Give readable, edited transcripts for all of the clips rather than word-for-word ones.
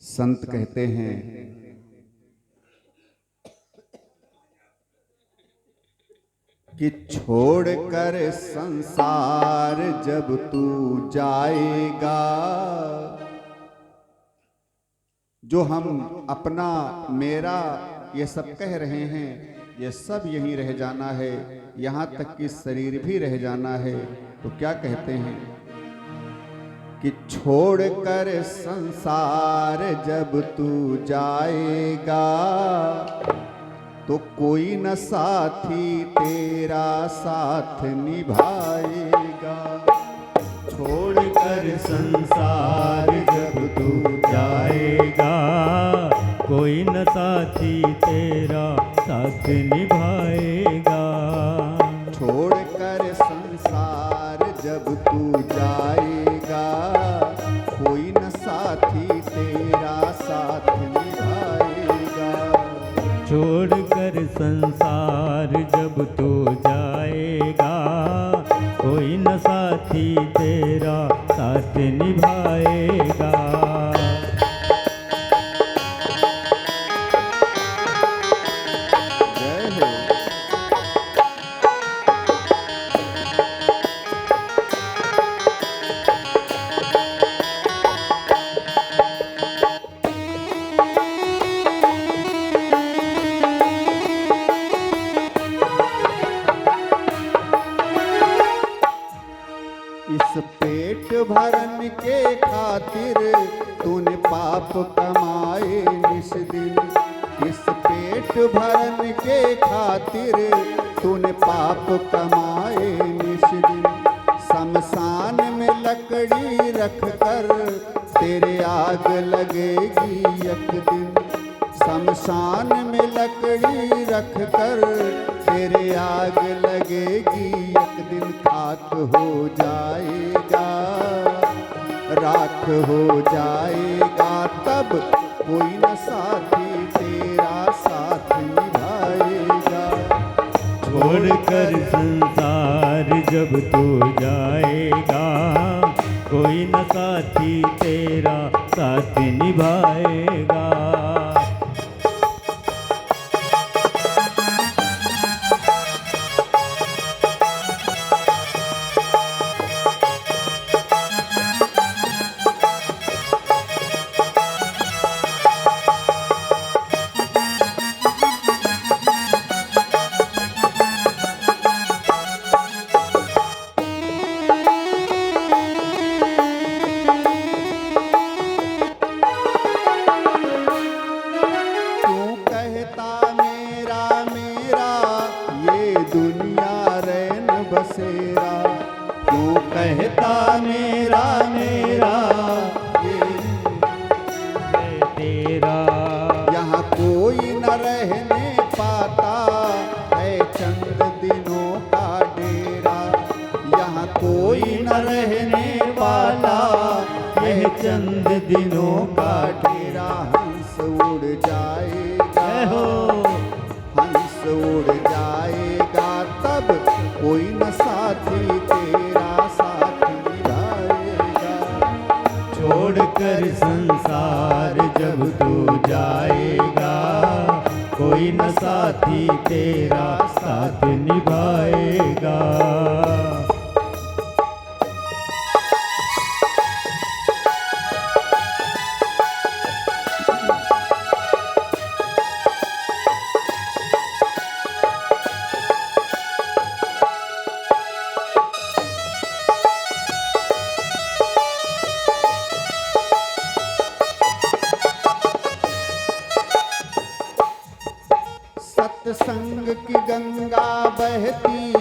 संत कहते हैं कि छोड़कर संसार जब तू जाएगा, जो हम अपना मेरा ये सब कह रहे हैं, ये सब यहीं रह जाना है, यहाँ तक कि शरीर भी रह जाना है। तो क्या कहते हैं कि छोड़कर संसार जब तू जाएगा, तो कोई न साथी तेरा साथ निभाएगा। छोड़कर संसार जब तू जाएगा, कोई न साथी तेरा साथ निभाएगा। छोड़कर संसार जब तू जाएगा, कोई न साथी तेरा साथ निभाएगा। छोड़कर संसार जब तू जाएगा, कोई न साथी तेरा साथ निभाएगा। जय हो। इस पेट भरन के खातिर तूने पाप कमाए निस दिन। इस पेट भरन के खातिर तूने पाप कमाए निस दिन। शमशान में लकड़ी रख कर तेरे आग लगेगी एक दिन। शमशान में लकड़ी रख कर तेरे आग लगेगी एक दिन। खाक हो जाएगा, राख हो जाएगा, तब कोई न साथी तेरा साथ निभाएगा। छोड़कर संसार जब तू जाएगा, कोई न साथी तेरा साथ निभाएगा। बसेरा तू कहता मेरा मेरा ये तेरा। यहाँ कोई न रहने पाता है चंद दिनों का डेरा। यहाँ कोई न रहने पाता है चंद दिनों का डेरा। हंस उड़ जाएगा हो, हंस उड़ जाएगा, तब कोई न साथी तेरा साथ निभाएगा। छोड़कर संसार जब तू जाएगा, कोई न साथी तेरा साथ निभाएगा। सत्संग की गंगा बहती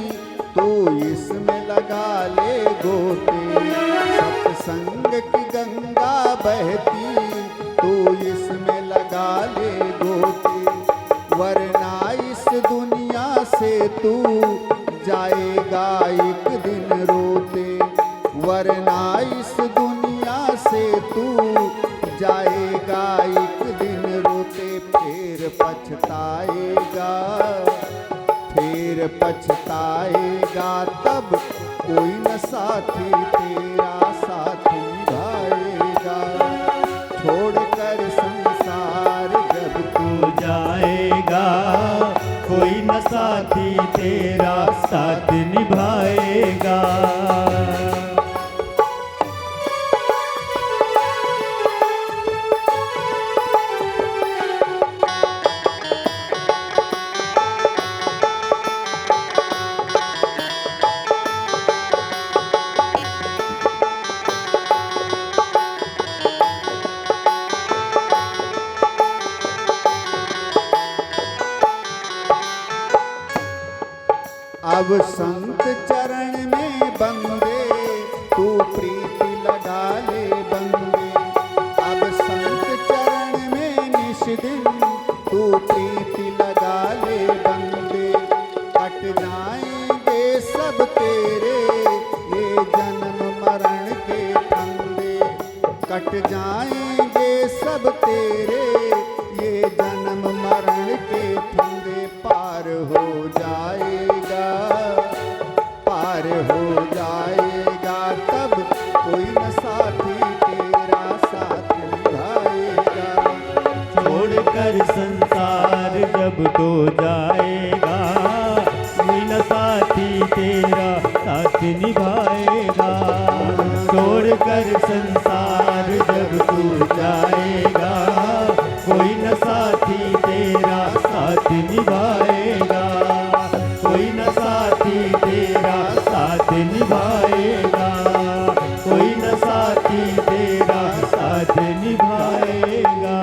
तू इसमें लगा ले गोते। सत्संग की गंगा बहती तू इसमें लगा ले गोते। वरना इस दुनिया से तू जाएगा एक दिन रोते। वरना इस दुनिया से तू जाएगा एक दिन रोते। फिर पछताएगा, फिर पछताएगा, तब कोई न साथी तेरा साथ निभाएगा। छोड़कर अब संत चरण में बंदे तू प्रीति लगा ले बंदे। अब संत चरण में निश दिन तू प्रीति लगा ले बंदे। कट जाएंगे सब तेरे ये जन्म मरण के फंदे। कट जाएंगे सब तेरे ये जन्म मरण के फंदे। पार हो जाएगा, पार हो जाएगा, तब कोई न साथी तेरा साथ निभाएगा। छोड़कर संसार जब तो जाएगा, कोई न साथी तेरा साथ निभाएगा। छोड़कर संसार जब तू जाएगा, कोई न साथी तेरा साथ निभाएगा। कोई न साथी तेरा साथ निभाएगा। कोई न साथी तेरा साथ निभाएगा।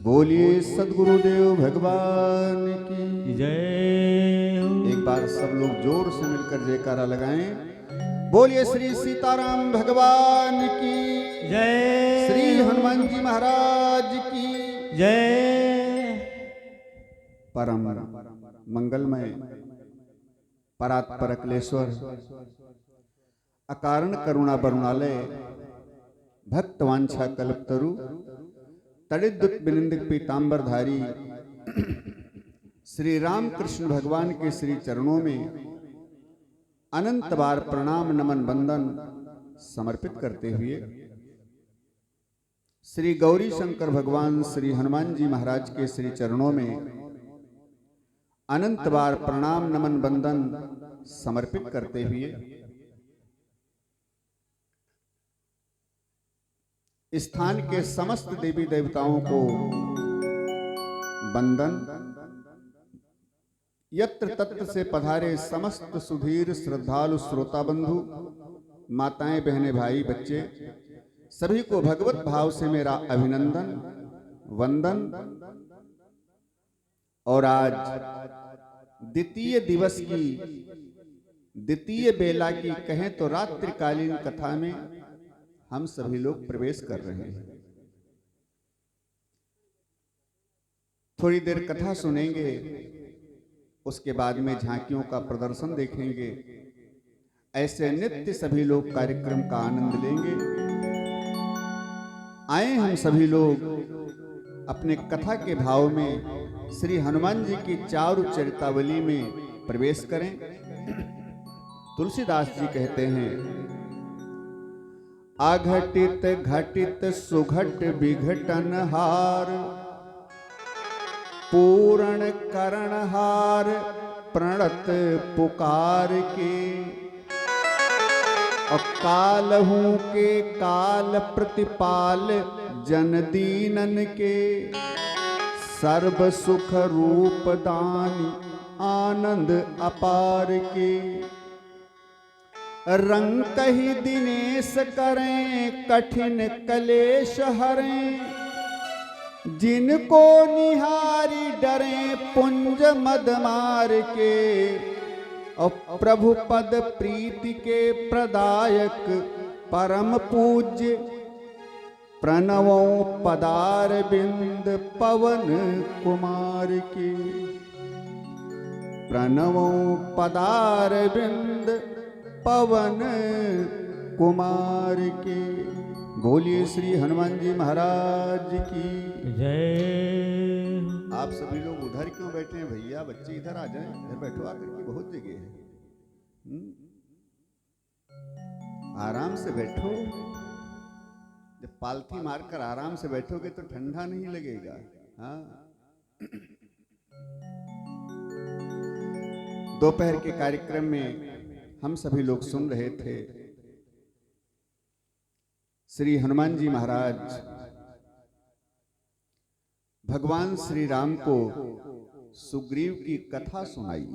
बोलिए सद्गुरुदेव भगवान की जय हो। एक बार सब लोग जोर से मिलकर जयकारा लगाएं। बोलिए श्री सीताराम भगवान की जय। श्री हनुमान जी महाराज की जय। परम मंगलमय परात्पर अखिलेश्वर अकारण करुणा वरुणालय भक्त वांछा कल्पतरु तड़िद्युत बिनिंदिक पीतांबरधारी श्री रामकृष्ण भगवान के श्री चरणों में अनंत बार प्रणाम नमन वंदन समर्पित करते हुए श्री गौरी शंकर भगवान श्री हनुमान जी महाराज के श्री चरणों में अनंत बार प्रणाम नमन वंदन समर्पित करते हुए स्थान के समस्त देवी देवताओं को वंदन। यत्र तत्र से पधारे समस्त सुधीर श्रद्धालु श्रोता बंधु माताएं बहनें भाई बच्चे सभी को भगवत भाव से मेरा अभिनंदन वंदन। और आज द्वितीय दिवस की द्वितीय बेला की कहें तो रात्रिकालीन कथा में हम सभी लोग प्रवेश कर रहे हैं। थोड़ी देर कथा सुनेंगे, उसके बाद में झांकियों का प्रदर्शन देखेंगे। ऐसे नित्य सभी लोग कार्यक्रम का आनंद लेंगे। आए हम सभी लोग अपने कथा के भाव में श्री हनुमान जी की चारु चरितावली में प्रवेश करें। तुलसीदास जी कहते हैं, अघटित घटित सुघट विघटन हार पूर्ण करणहार प्रणत पुकार के। और कालहू के काल प्रतिपाल जन दीनन के सर्व सुख रूप दान आनंद अपार के। रंग कही दिनेश करें कठिन कलेश हरें जिनको निहारी डरें पुंज मद मार के। और प्रभु पद प्रीति के प्रदायक परम पूज्य प्रणवों पदार बिंद पवन कुमार के। प्रणवों पदार बिंद पवन कुमार के। बोलिए श्री हनुमान जी महाराज की जय। आप सभी लोग उधर क्यों बैठे हैं भैया? बच्चे इधर आ जाएं, इधर बैठो आकर के, बहुत जगह है। आराम से बैठो। जब पालथी मारकर आराम से बैठोगे तो ठंडा नहीं लगेगा। हाँ, दोपहर के कार्यक्रम में हम सभी लोग सुन रहे थे श्री हनुमान जी महाराज भगवान श्री राम को सुग्रीव की कथा सुनाई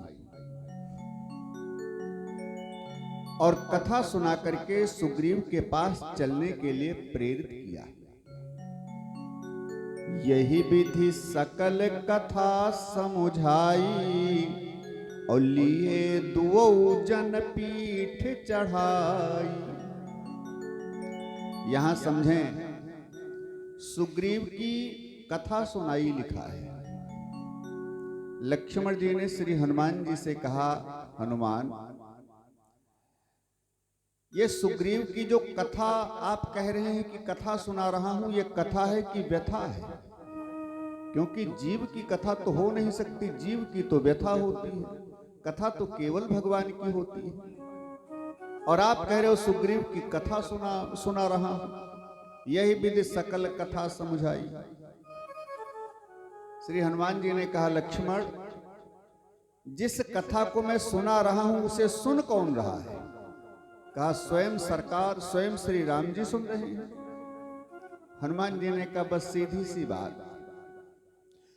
और कथा सुना करके सुग्रीव के पास चलने के लिए प्रेरित किया। यही विधि सकल कथा समुझाई, और लिए दुओ जन पीठ चढ़ाई। यहां समझें, सुग्रीव की कथा सुनाई लिखा है। लक्ष्मण जी ने श्री हनुमान जी से कहा, हनुमान, ये सुग्रीव की जो कथा आप कह रहे हैं कि कथा सुना रहा हूं, ये कथा है कि व्यथा है? क्योंकि जीव की कथा तो हो नहीं सकती, जीव की तो व्यथा होती है, कथा तो केवल भगवान की होती है। और आप कह रहे हो सुग्रीव की कथा सुना रहा हूं, यही विधि सकल कथा समझाई। श्री हनुमान जी ने कहा, लक्ष्मण, जिस कथा को मैं सुना रहा हूं उसे सुन कौन रहा है? कहा, स्वयं सरकार, स्वयं श्री राम जी सुन रहे हैं। हनुमान जी ने कहा, बस सीधी सी बात,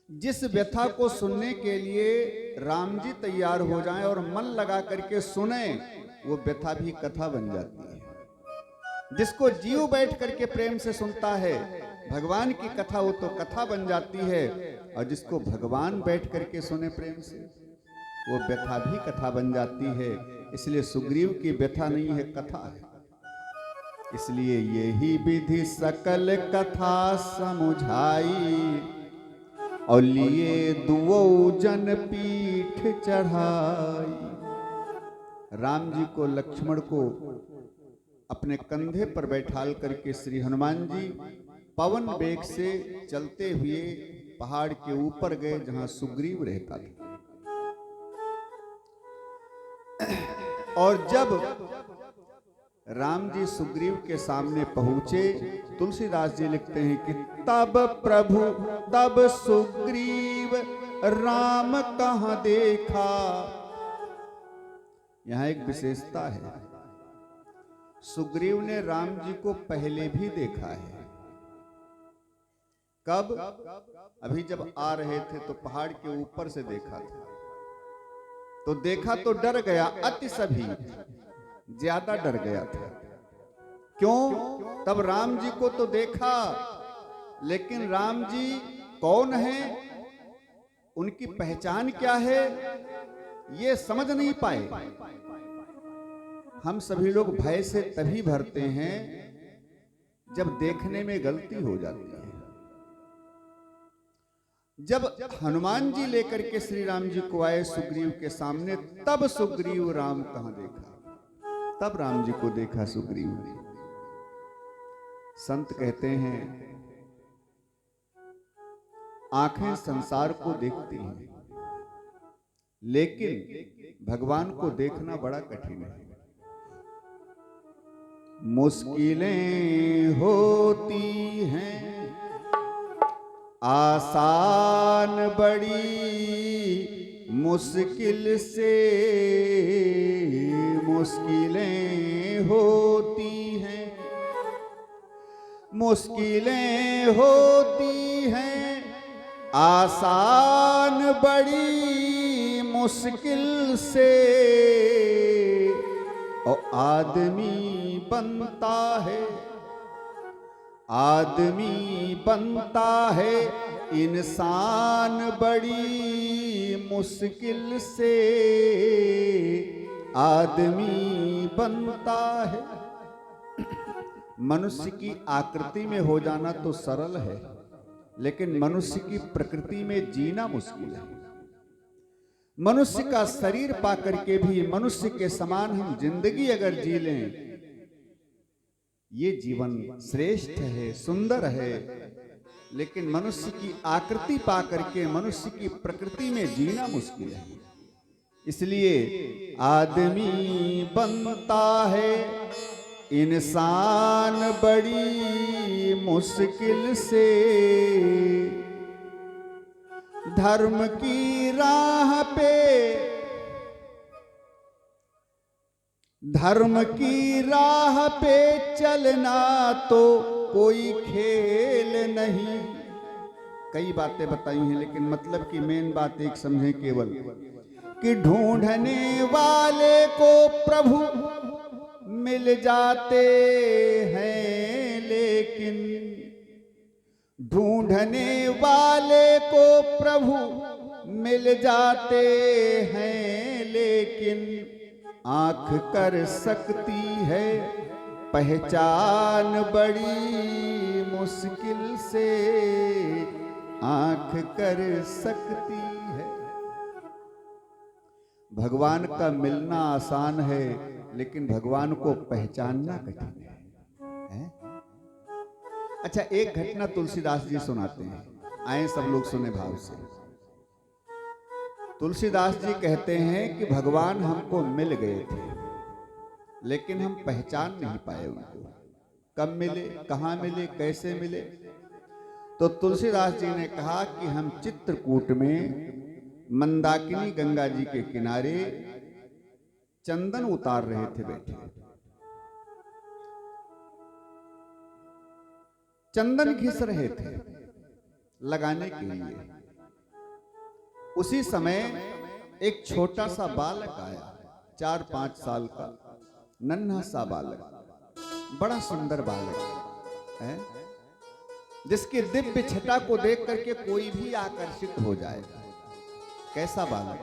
जिस व्यथा को सुनने के लिए राम जी तैयार हो जाएं और मन लगा करके सुने, वो व्यथा भी कथा बन जाती है। जिसको जीव बैठ करके प्रेम से सुनता है भगवान की कथा, वो तो कथा बन जाती है। और जिसको भगवान बैठ करके सुने प्रेम से, वो व्यथा भी कथा बन जाती है। इसलिए सुग्रीव की व्यथा नहीं है, कथा है। इसलिए यही विधि सकल कथा समुझाई, और लिए दुओ जन पीठ चढ़ाई। राम जी को, लक्ष्मण को अपने कंधे पर बैठाल करके श्री हनुमान जी पवन वेग से चलते हुए पहाड़ के ऊपर गए जहां सुग्रीव रहता था। और जब राम जी सुग्रीव के सामने पहुंचे, तुलसीदास जी लिखते हैं कि तब प्रभु तब सुग्रीव राम कहां देखा। यहां एक विशेषता है, सुग्रीव ने राम जी को पहले भी देखा है। कब? अभी जब आ रहे थे तो पहाड़ के ऊपर से देखा था। तो देखा तो डर गया, अति सभी ज्यादा डर गया था। क्यों? तब राम जी को तो देखा, लेकिन राम जी कौन है, उनकी पहचान क्या है, ये समझ नहीं पाए। हम सभी लोग भय से तभी भरते हैं जब देखने में गलती हो जाती है। जब हनुमान जी लेकर के श्री राम जी को आए सुग्रीव के सामने, तब सुग्रीव राम कहां देखा, तब राम जी को देखा सुग्रीव ने। संत कहते हैं, आंखें संसार को देखती हैं, लेकिन भगवान को देखना बड़ा कठिन है। मुश्किलें होती हैं आसान बड़ी मुश्किल से, मुश्किलें होती हैं, मुश्किलें होती हैं आसान बड़ी मुश्किल से। और आदमी बनता है, आदमी बनता है इंसान बड़ी मुश्किल से, आदमी बनता है। मनुष्य की आकृति में हो जाना तो सरल है, लेकिन मनुष्य की प्रकृति में जीना मुश्किल है। मनुष्य का शरीर पाकर के भी मनुष्य के समान हम जिंदगी अगर जी लें, ये जीवन श्रेष्ठ है, सुंदर है। लेकिन मनुष्य की आकृति पाकर के मनुष्य की प्रकृति में जीना मुश्किल है। इसलिए आदमी बनता है इंसान बड़ी मुश्किल से। धर्म की राह पे, धर्म की राह पे चलना तो कोई खेल नहीं। कई बातें बताई हैं, लेकिन मतलब की मेन बात एक समझें केवल, कि ढूंढने वाले को प्रभु मिल जाते हैं, लेकिन ढूंढने वाले को प्रभु मिल जाते हैं, लेकिन आंख कर सकती है पहचान बड़ी मुश्किल से आंख कर सकती है। भगवान का मिलना आसान है, लेकिन भगवान को पहचानना कठिन है? अच्छा, एक घटना तुलसीदास जी सुनाते हैं, आए सब लोग सुने भाव से। तुलसीदास जी कहते हैं कि भगवान हमको मिल गए थे, लेकिन हम पहचान नहीं पाए उनको। कब मिले, कहाँ मिले, कैसे मिले? तो तुलसीदास जी ने कहा कि हम चित्रकूट में मंदाकिनी गंगा जी के किनारे चंदन उतार रहे थे बैठे। चंदन घिस रहे थे लगाने के लिए। उसी समय एक छोटा सा बालक आया, 4-5 साल का नन्हा सा बालक, बड़ा सुंदर बालक है, जिसकी दिव्य छटा को देख करके कोई भी आकर्षित हो जाए। कैसा बालक?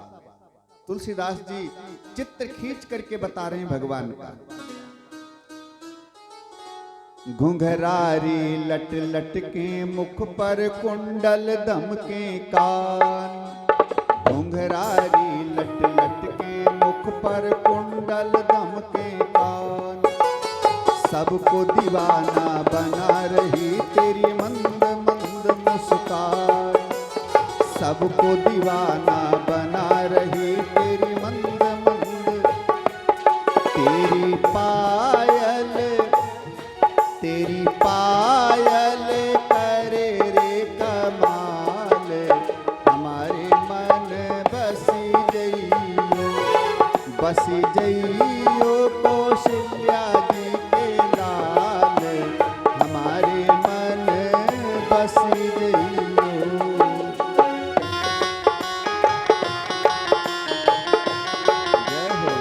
तुलसीदास जी चित्र खींच करके बता रहे हैं भगवान का। घुंघरारी लट लट के मुख पर कुंडल दम के कान, घुंघरारी लट लट के मुख पर कुंडल दम के कान, सबको दीवाना बना रही तेरी मंद मंद मुस्कान, सबको दीवाना बना रही तेरी मंद मंद, तेरी पायल करे रे कमाल, हमारे मन बसी जइयो कौशल्या जी के लाल, हमारे मन बसी जइयो। जय हो।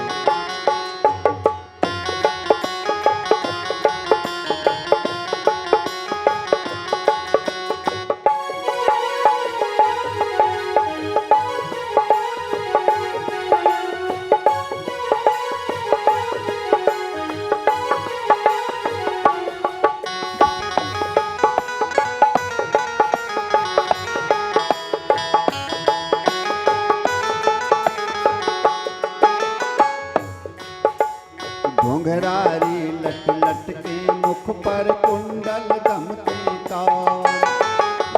घुंघरारी लट लट के मुख पर कुंडल दम के कान,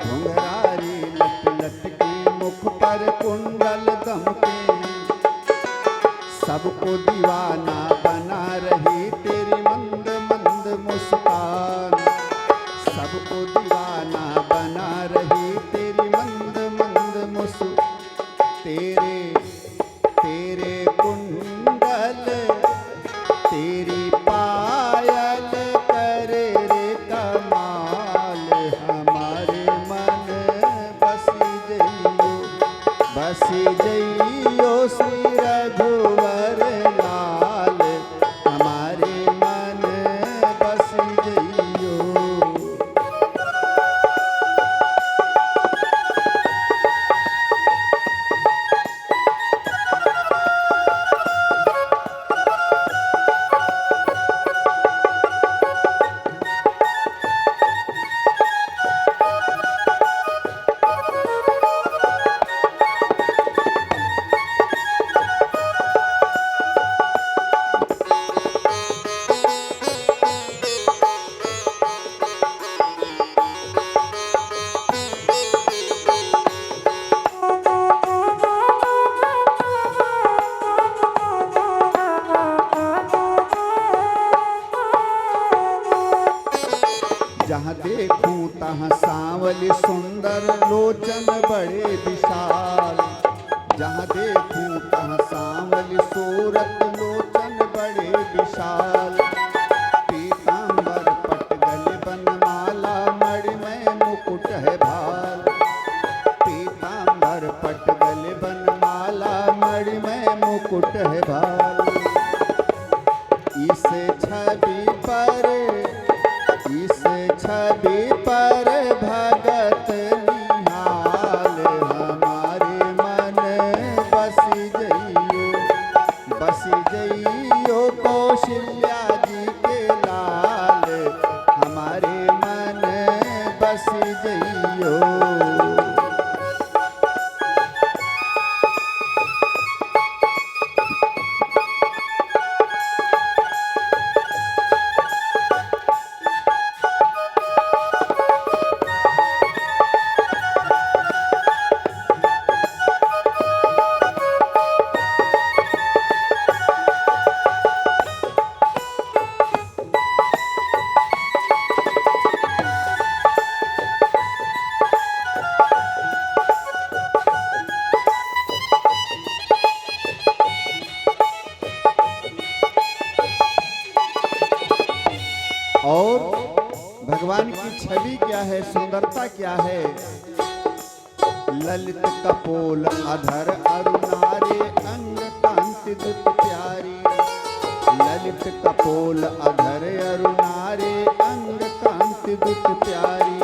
घुंघरारी लट लट के मुख पर कुंडल दम के, सबको दीवाना बना रही तेरी मंद मंद मुस्कान, सबको दीवाना बना रही तेरी मंद मंद मुस्कान, तेरे कुंडल तेरी पायल करे रे कमाल, हमारे मन बसी जइयो श्री रघुवर लाल, हमारे मन बसी जइयो। जहाँ देखूं तहाँ सांवली सुंदर लोचन बड़े विशाल, जहाँ देखूं तहाँ सांवली सूरत लोचन बड़े विशाल, पीतांबर पट गले बनमाला मणि में मुकुट है भाल, पीतांबर पट गले बनमाला मणि में मुकुट है भाल, इस छवि पर भगवान और भगवान की छवि क्या है, सुंदरता क्या है। ललित कपोल अधर अरुणारे अंग कांति दुत प्यारी। ललित कपोल अधर अरुणारे अंग कांति दुत प्यारी।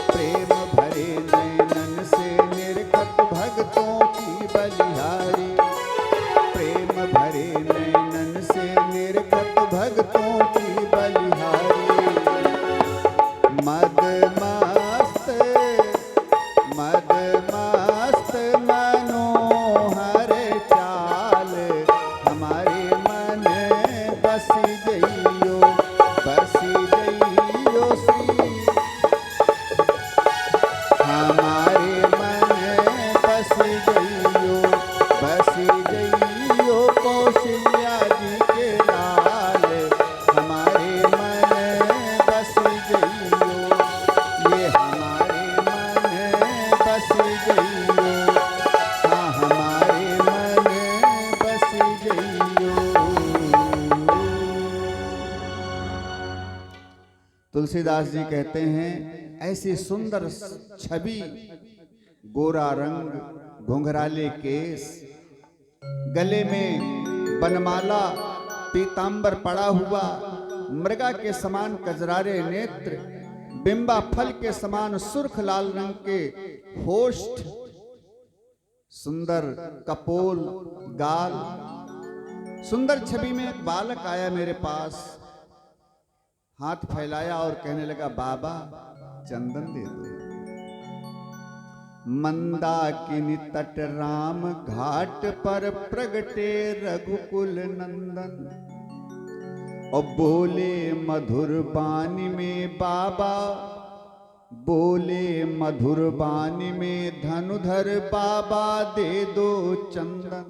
प्रेम भरे नयनन से निरखत भक्तों की बलिहारी। प्रेम भरे नयनन से निरखत भक्तों की बलिहारी। मद मस्त मनोहर चाल हमारे मन बसी जइयो श्री। हमारे मन बसी जइयो कौशल्या जी के लाल। हमारे मन बसी जइयो, ये हमारे मन बसी जइयो। हाँ हमारे मन बसी जइयो। तुलसीदास जी कहते हैं ऐसी सुंदर छवि, गोरा रंग, घुंघराले केस, गले में बनमाला, पीतांबर पड़ा हुआ, मृगा के समान कजरारे नेत्र, बिंबा फल के समान सुर्ख लाल रंग के होष्ठ, सुंदर कपोल गाल। सुंदर छवि में एक बालक आया मेरे पास, हाथ फैलाया और कहने लगा, बाबा चंदन दे दो। मंदाकिनी तट राम घाट पर प्रगटे रघुकुल नंदन। और बोले मधुर बानी में बाबा, बोले मधुर बानी में धनुधर बाबा दे दो चंदन।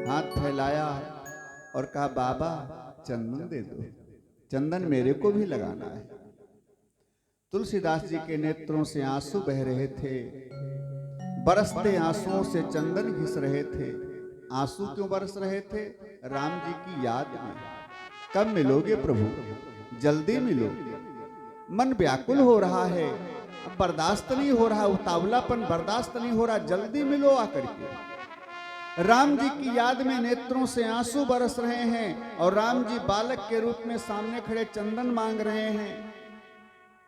हाथ फैलाया और कहा, बाबा चंदन दे दो, चंदन मेरे को भी लगाना है। तुलसीदास जी के नेत्रों से आंसू बह रहे थे, बरसते आंसुओं से चंदन घिस रहे थे। आंसू क्यों बरस रहे थे? राम जी की याद में। कब मिलोगे प्रभु, जल्दी मिलो। मन व्याकुल हो रहा है, अब बर्दाश्त नहीं हो रहा, उतावलापन बर्दाश्त नहीं हो रहा, जल्दी मिलो आकर के। राम जी की याद में नेत्रों से आंसू बरस रहे हैं और राम जी बालक के रूप में सामने खड़े चंदन मांग रहे हैं।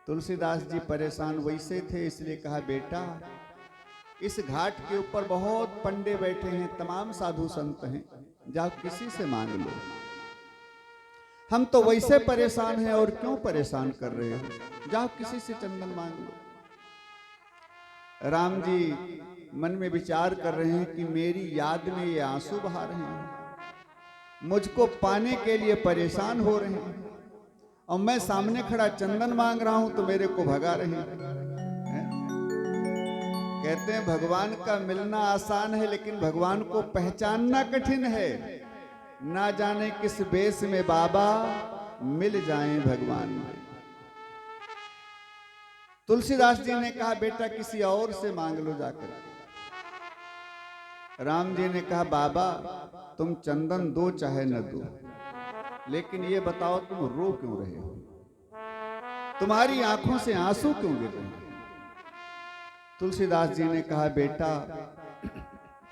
तुलसीदास जी परेशान वैसे थे, इसलिए कहा, बेटा इस घाट के ऊपर बहुत पंडे बैठे हैं, तमाम साधु संत हैं, जाओ किसी से मांग लो। हम तो वैसे परेशान हैं और क्यों परेशान कर रहे हो, जाओ किसी से चंदन मांग लो। राम जी मन में विचार कर रहे हैं कि मेरी याद में ये आंसू बहा रहे हैं, मुझको पाने के लिए परेशान हो रहे हैं, और मैं सामने खड़ा चंदन मांग रहा हूं तो मेरे को भगा रहे हैं। कहते हैं भगवान का मिलना आसान है, लेकिन भगवान को पहचानना कठिन है। ना जाने किस बेस में बाबा मिल जाएं भगवान में। तुलसीदास जी ने कहा, बेटा किसी और से मांग लो जाकर। राम जी ने कहा, बाबा तुम चंदन दो चाहे न दो, लेकिन ये बताओ तुम रो क्यों रहे हो, तुम्हारी आंखों से आंसू क्यों गिर रहे हैं? तुलसीदास जी ने कहा, बेटा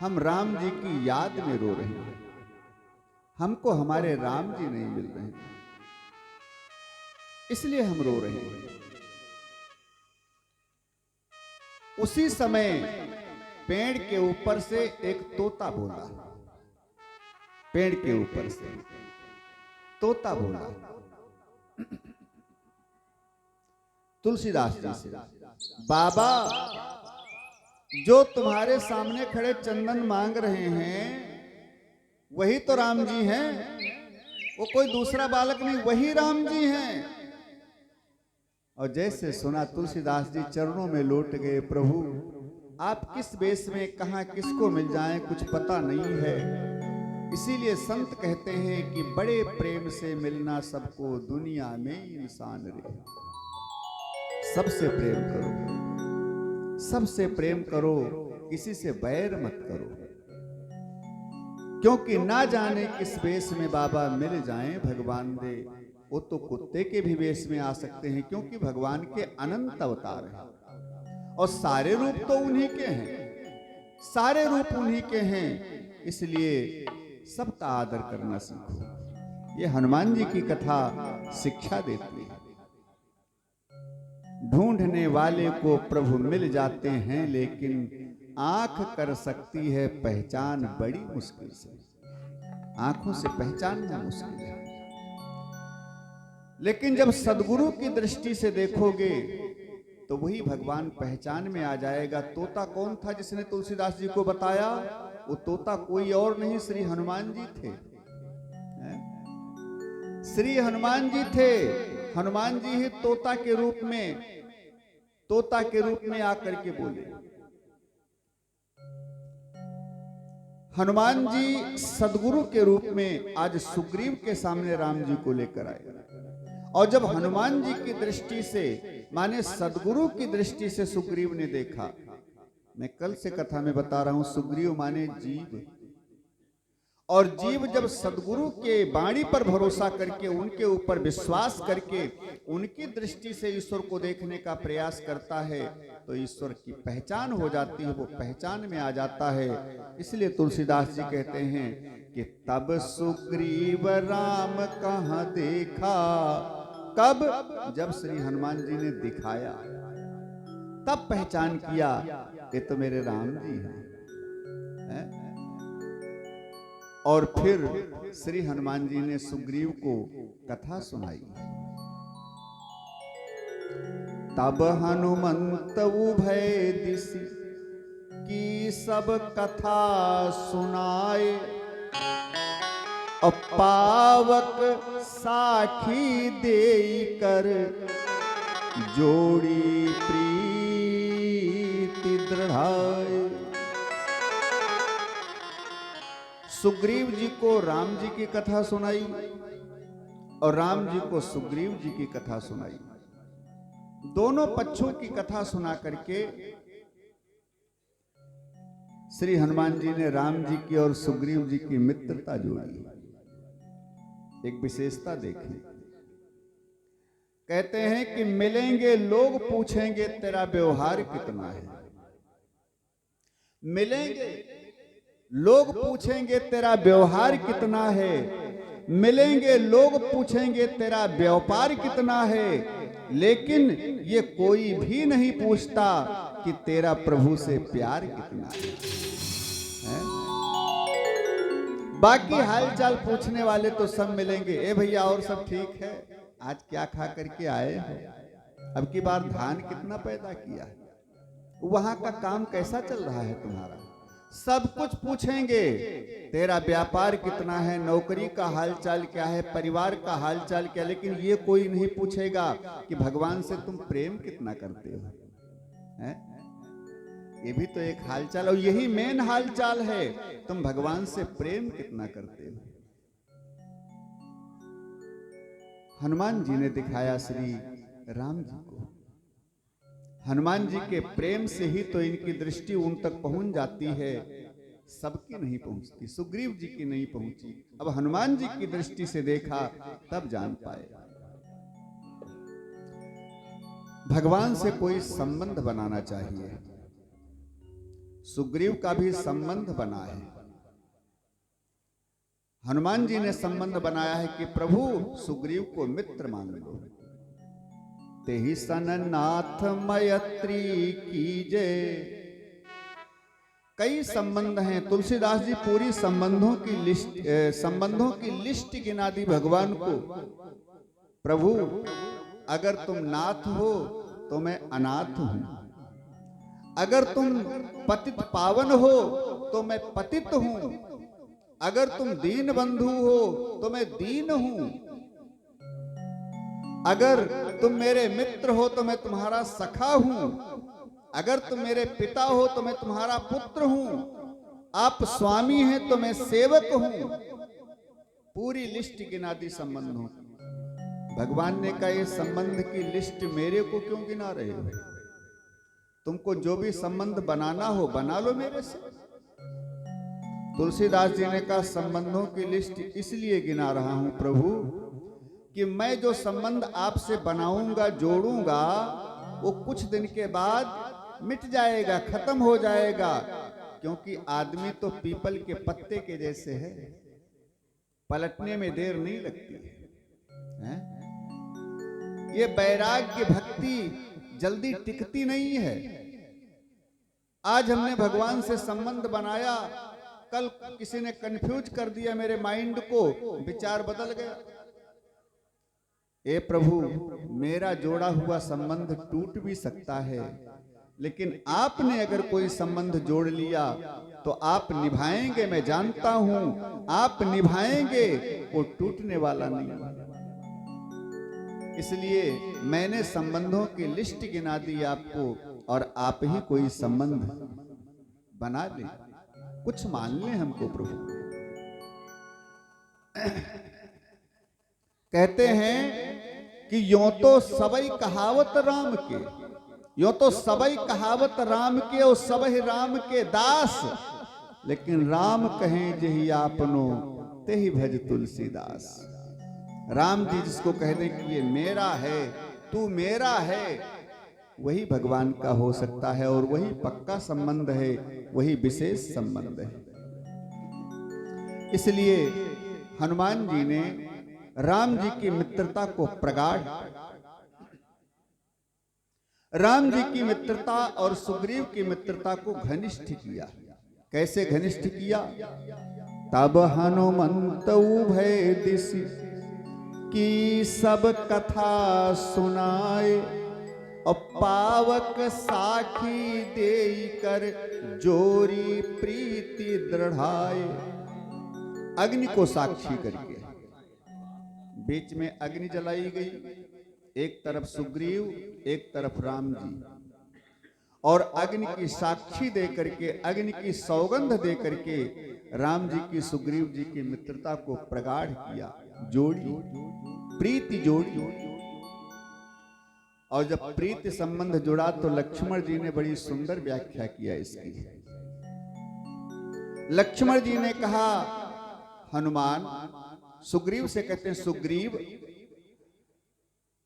हम राम जी की याद में रो रहे हैं, हमको हमारे राम जी नहीं मिल रहे हैं, इसलिए हम रो रहे हैं। उसी समय पेड़ के ऊपर से एक तोता बोला, पेड़ के ऊपर से तोता बोला तुलसीदास जी से, बाबा जो तुम्हारे सामने खड़े चंदन मांग रहे हैं वही तो राम जी हैं, वो कोई दूसरा बालक नहीं, वही राम जी हैं। और जैसे सुना तुलसीदास जी चरणों में लौट गए, प्रभु आप किस बेस में कहां किसको मिल जाएं कुछ पता नहीं है, इसीलिए संत कहते हैं कि बड़े प्रेम से मिलना सबको दुनिया में इंसान रे। सबसे प्रेम करो, सबसे प्रेम करो, किसी से बैर मत करो, क्योंकि ना जाने किस बेस में बाबा मिल जाएं भगवान दे। वो तो कुत्ते के भी वेश में आ सकते हैं, क्योंकि भगवान के अनंत अवतार हैं और सारे रूप तो उन्हीं के हैं, सारे रूप उन्हीं के हैं। इसलिए सबका आदर करना सीखो। ये हनुमान जी की कथा शिक्षा देती है। ढूंढने वाले को प्रभु मिल जाते हैं, लेकिन आंख कर सकती है पहचान बड़ी मुश्किल से। आंखों से पहचानना मुश्किल है, लेकिन जब सदगुरु की दृष्टि से देखोगे तो वही भगवान पहचान में आ जाएगा। तोता कौन था जिसने तुलसीदास जी को बताया? वो तोता कोई और नहीं, श्री हनुमान जी थे। श्री हनुमान जी थे। हनुमान जी ही तोता के रूप में आकर के बोले। हनुमान जी सदगुरु के रूप में आज सुग्रीव के सामने राम जी को लेकर आए। और जब हनुमान जी की दृष्टि से, माने सदगुरु की दृष्टि से सुग्रीव ने देखा, मैं कल से कथा में बता रहा हूं, सुग्रीव माने जीव, और जीव जब सदगुरु के वाणी पर भरोसा करके, उनके ऊपर विश्वास करके, उनकी दृष्टि से ईश्वर को देखने का प्रयास करता है, तो ईश्वर की पहचान हो जाती है, वो पहचान में आ जाता है। इसलिए तुलसीदास जी कहते हैं कि तब सुग्रीव राम कहाँ देखा। कब? जब श्री हनुमान जी ने दिखाया, तब पहचान किया कि तो मेरे राम जी हैं। और फिर श्री हनुमान जी ने सुग्रीव को कथा सुनाई। तब हनुमंत उभय दिशि की सब कथा सुनाए, और पावक साखी देई कर जोड़ी प्रीति दृढ़ाए। सुग्रीव जी को राम जी की कथा सुनाई और राम जी को सुग्रीव जी की कथा सुनाई। दोनों पक्षों की कथा सुना करके श्री हनुमान जी ने राम जी की और सुग्रीव जी की मित्रता जोड़ी। एक विशेषता देखिए, कहते हैं कि मिलेंगे लोग पूछेंगे तेरा व्यवहार कितना है। मिलेंगे लोग पूछेंगे तेरा व्यवहार कितना है, मिलेंगे लोग पूछेंगे तेरा व्यापार कितना है, लेकिन ये कोई भी नहीं पूछता कि तेरा प्रभु से प्यार कितना है। बाकी हालचाल पूछने वाले तो सब मिलेंगे, ए भैया और सब ठीक है, आज क्या खा करके आए हो, अब की बार धान कितना पैदा किया, वहां का काम कैसा चल रहा है तुम्हारा, सब कुछ पूछेंगे। तेरा व्यापार कितना है, नौकरी का हालचाल क्या है, परिवार का हालचाल क्या, लेकिन ये कोई नहीं पूछेगा कि भगवान से तुम प्रेम कितना करते हो। है? ये भी तो एक हालचाल, और यही मेन हालचाल है, तुम भगवान से प्रेम कितना करते हो। हनुमान जी ने दिखाया श्री राम जी को। हनुमान जी के प्रेम से ही तो इनकी दृष्टि उन तक पहुंच जाती है, सबकी नहीं पहुंचती, सुग्रीव जी की नहीं पहुंची। अब हनुमान जी की दृष्टि से देखा तब जान पाए। भगवान से कोई संबंध बनाना चाहिए। सुग्रीव का भी संबंध बना है। हनुमान जी ने संबंध बनाया है कि प्रभु सुग्रीव को मित्र मान लो। तेहि सन नाथ मैत्री कीजे। कई संबंध हैं। तुलसीदास जी पूरी संबंधों की लिस्ट गिना दी भगवान को। प्रभु अगर तुम नाथ हो तो मैं अनाथ हूं, अगर तुम पतित पावन हो तो मैं पतित हूं, अगर तुम दीन बंधु हो तो मैं दीन हूं, अगर तुम मेरे मित्र हो तो मैं तुम्हारा सखा हूं, अगर तुम मेरे पिता हो तो मैं तुम्हारा पुत्र हूं, आप स्वामी हैं तो मैं सेवक हूं। पूरी लिस्ट गिना दी संबंधों की। भगवान ने कहा ये संबंध की लिस्ट मेरे को क्यों गिना रहे हो? तुमको जो भी संबंध बनाना हो बना लो मेरे से। तुलसीदास जी ने कहा संबंधों की लिस्ट इसलिए गिना रहा हूं प्रभु कि मैं जो संबंध आपसे बनाऊंगा, जोड़ूंगा, वो कुछ दिन के बाद मिट जाएगा, खत्म हो जाएगा। क्योंकि आदमी तो पीपल के पत्ते के जैसे है, पलटने में देर नहीं लगती है। ये वैराग्य भक्ति जल्दी टिकती नहीं है। आज हमने भगवान से संबंध बनाया, कल किसी ने कंफ्यूज कर दिया मेरे माइंड को, विचार बदल गया। ए प्रभु, मेरा जोड़ा हुआ संबंध टूट भी सकता है, लेकिन आपने अगर कोई संबंध जोड़ लिया तो आप निभाएंगे, मैं जानता हूं आप निभाएंगे, वो टूटने वाला नहीं। इसलिए मैंने संबंधों की लिस्ट गिना दी आपको, और आप ही कोई संबंध बना ले, कुछ मान ले हमको प्रभु। कहते हैं कि यों तो सबई कहावत राम के, यों तो सबई कहावत राम के, और सबही राम के दास, लेकिन राम कहें जही आपनो तेहि भज तुलसीदास। राम जी जिसको कह दें कि ये मेरा है, तू मेरा है, वही भगवान का हो सकता है, और वही पक्का संबंध है, वही विशेष संबंध है। इसलिए हनुमान जी ने राम जी की मित्रता को प्रगाढ़, राम जी की मित्रता और सुग्रीव की मित्रता को घनिष्ठ किया। कैसे घनिष्ठ किया? तब हनुमंत उभय दिशि की सब कथा सुनाए, और पावक साखी देई कर जोरी प्रीति दृढ़ाए। अग्नि को साक्षी करके बीच में अग्नि जलाई गई, एक तरफ सुग्रीव, एक तरफ राम जी, और अग्नि की साक्षी दे करके, अग्नि की सौगंध दे करके राम जी की सुग्रीव जी की मित्रता को प्रगाढ़ किया, जोड़ी, प्रीति जोड़ी। और जब प्रीति संबंध जुड़ा तो लक्ष्मण जी ने बड़ी सुंदर व्याख्या किया इसकी। लक्ष्मण जी ने कहा, हनुमान सुग्रीव से कहते हैं, सुग्रीव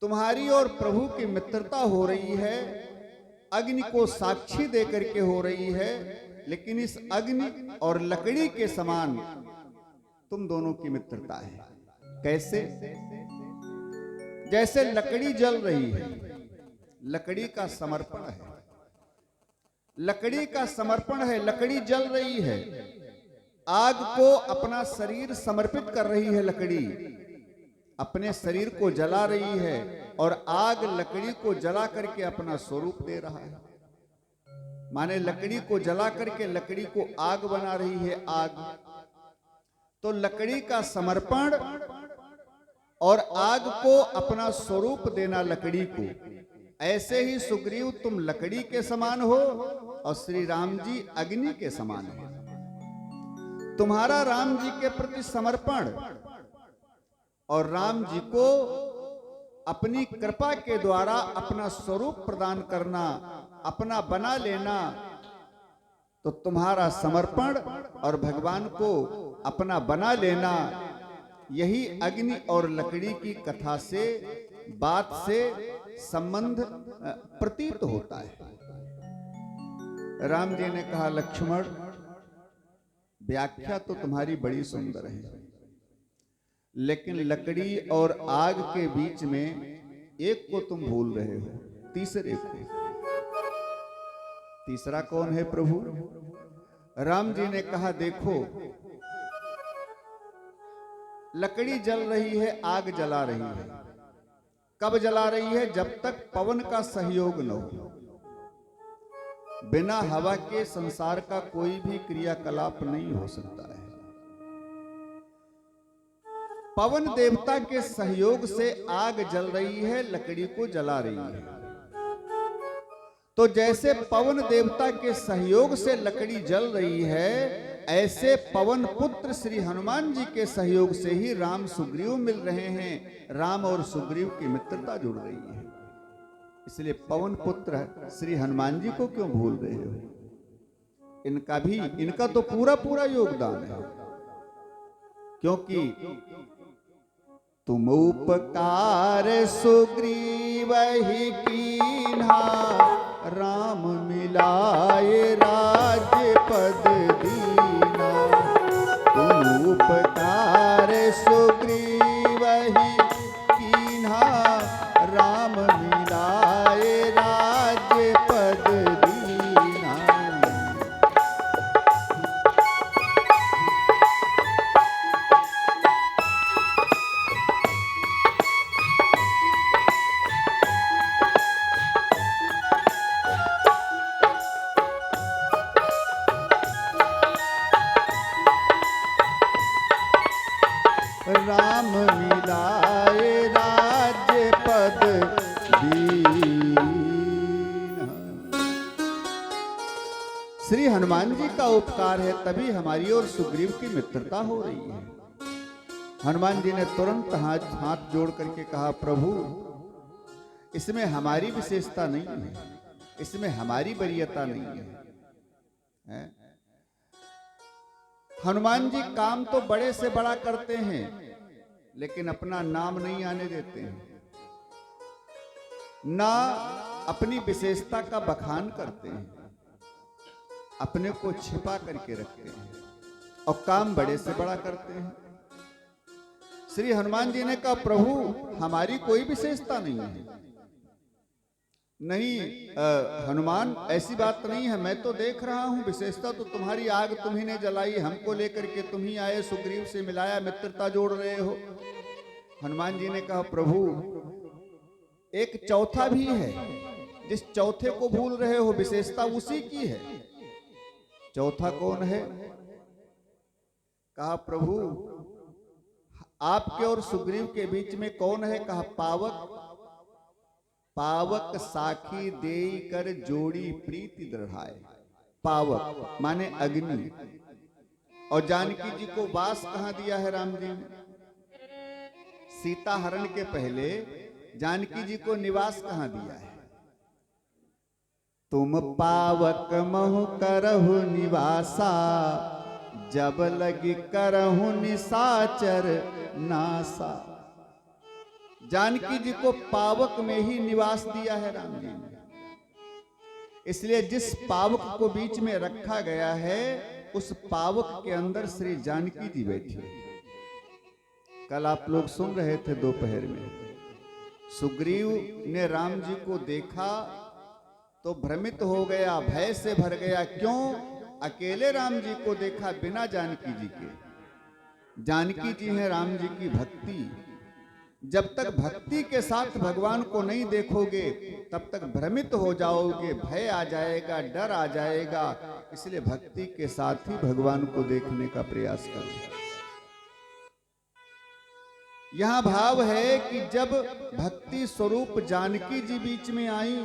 तुम्हारी और प्रभु की मित्रता हो रही है, अग्नि को साक्षी दे करके हो रही है, लेकिन इस अग्नि और लकड़ी के समान तुम दोनों की मित्रता है। कैसे? जैसे लकड़ी जल रही है, लकड़ी का समर्पण है, लकड़ी का समर्पण है, लकड़ी जल रही है, आग को अपना शरीर समर्पित कर रही है, लकड़ी अपने शरीर को जला रही है, और आग लकड़ी को जला करके अपना स्वरूप दे रहा है। माने लकड़ी को जला करके लकड़ी को आग बना रही है, आग। तो लकड़ी का समर्पण और आग को अपना स्वरूप देना लकड़ी को, ऐसे ही सुग्रीव तुम लकड़ी के समान हो और श्री राम जी अग्नि के समान है। तुम्हारा राम जी के प्रति समर्पण और राम जी को अपनी कृपा के द्वारा अपना स्वरूप प्रदान करना, अपना बना लेना, तो तुम्हारा समर्पण और भगवान को अपना बना लेना, यही अग्नि और लकड़ी की कथा से, बात से संबंध प्रतीत होता है। राम जी ने कहा, लक्ष्मण व्याख्या तो तुम्हारी बड़ी सुंदर है, लेकिन लकड़ी और आग के बीच में एक को तुम भूल रहे हो, तीसरे को। तीसरा कौन है प्रभु? राम जी ने कहा, देखो लकड़ी जल रही है, आग जला रही है। कब जला रही है? जब तक पवन का सहयोग न हो। बिना हवा के संसार का कोई भी क्रियाकलाप नहीं हो सकता है। पवन देवता के सहयोग से आग जल रही है, लकड़ी को जला रही है। तो जैसे पवन देवता के सहयोग से लकड़ी जल रही है, ऐसे पवन पुत्र श्री हनुमान जी के सहयोग से ही राम सुग्रीव मिल रहे हैं। राम और सुग्रीव की मित्रता जुड़ रही है। इसलिए पवन पुत्र श्री हनुमान जी को क्यों भूल रहे हो? इनका तो पूरा पूरा योगदान है, क्योंकि तुम उपकार सुग्रीव ही कीन्हा, राम मिलाए राज्य पद दीना। तुम उपकार सुग्रीव ही कीन्हा, राम मिलाए राज्य पद दीना। राम मिलाए राज्य पद दीना। श्री हनुमान जी का उपकार है, तभी हमारी और सुग्रीव की मित्रता हो रही है। हनुमान जी ने तुरंत हाथ जोड़ करके कहा, प्रभु इसमें हमारी विशेषता नहीं है, इसमें हमारी वरीयता नहीं है। हनुमान जी काम तो बड़े से बड़ा करते हैं, लेकिन अपना नाम नहीं आने देते हैं, ना अपनी विशेषता का बखान करते हैं, अपने को छिपा करके रखते हैं और काम बड़े से बड़ा करते हैं। श्री हनुमान जी ने कहा, प्रभु हमारी कोई विशेषता नहीं है। नहीं हनुमान, ऐसी बात नहीं है, मैं तो देख रहा हूं विशेषता तो तुम्हारी, आग तुम्ही ने जलाई, हमको लेकर के तुम ही आए, सुग्रीव से मिलाया, मित्रता जोड़ रहे हो। हनुमान जी ने कहा, प्रभु एक चौथा भी है, जिस चौथे को भूल रहे हो, विशेषता उसी की है। चौथा कौन है? कहा, प्रभु आपके और सुग्रीव के बीच में कौन है? कहा, पावक। पावक साखी देई कर जोड़ी प्रीति दृढ़ाए। पावक माने अग्नि। और जानकी जी को वास कहां दिया है राम जी ने? सीता हरण के पहले जानकी जी को निवास कहां दिया है? तुम पावक महु करहु निवासा, जब लगी करहु निसाचर नासा। जानकी जी को पावक में ही निवास दिया है राम जी ने। इसलिए जिस पावक को बीच में रखा गया है, उस पावक के अंदर श्री जानकी जी बैठी। कल आप लोग सुन रहे थे दोपहर में, सुग्रीव ने राम जी को देखा तो भ्रमित हो गया, भय से भर गया। क्यों? अकेले राम जी को देखा, बिना जानकी जी के। जानकी जी है राम जी की भक्ति। जब तक भक्ति के साथ भगवान को नहीं देखोगे, तब तक भ्रमित हो जाओगे, भय आ जाएगा, डर आ जाएगा। इसलिए भक्ति के साथ ही भगवान को देखने का प्रयास करो। यहां भाव है कि जब भक्ति स्वरूप जानकी जी बीच में आई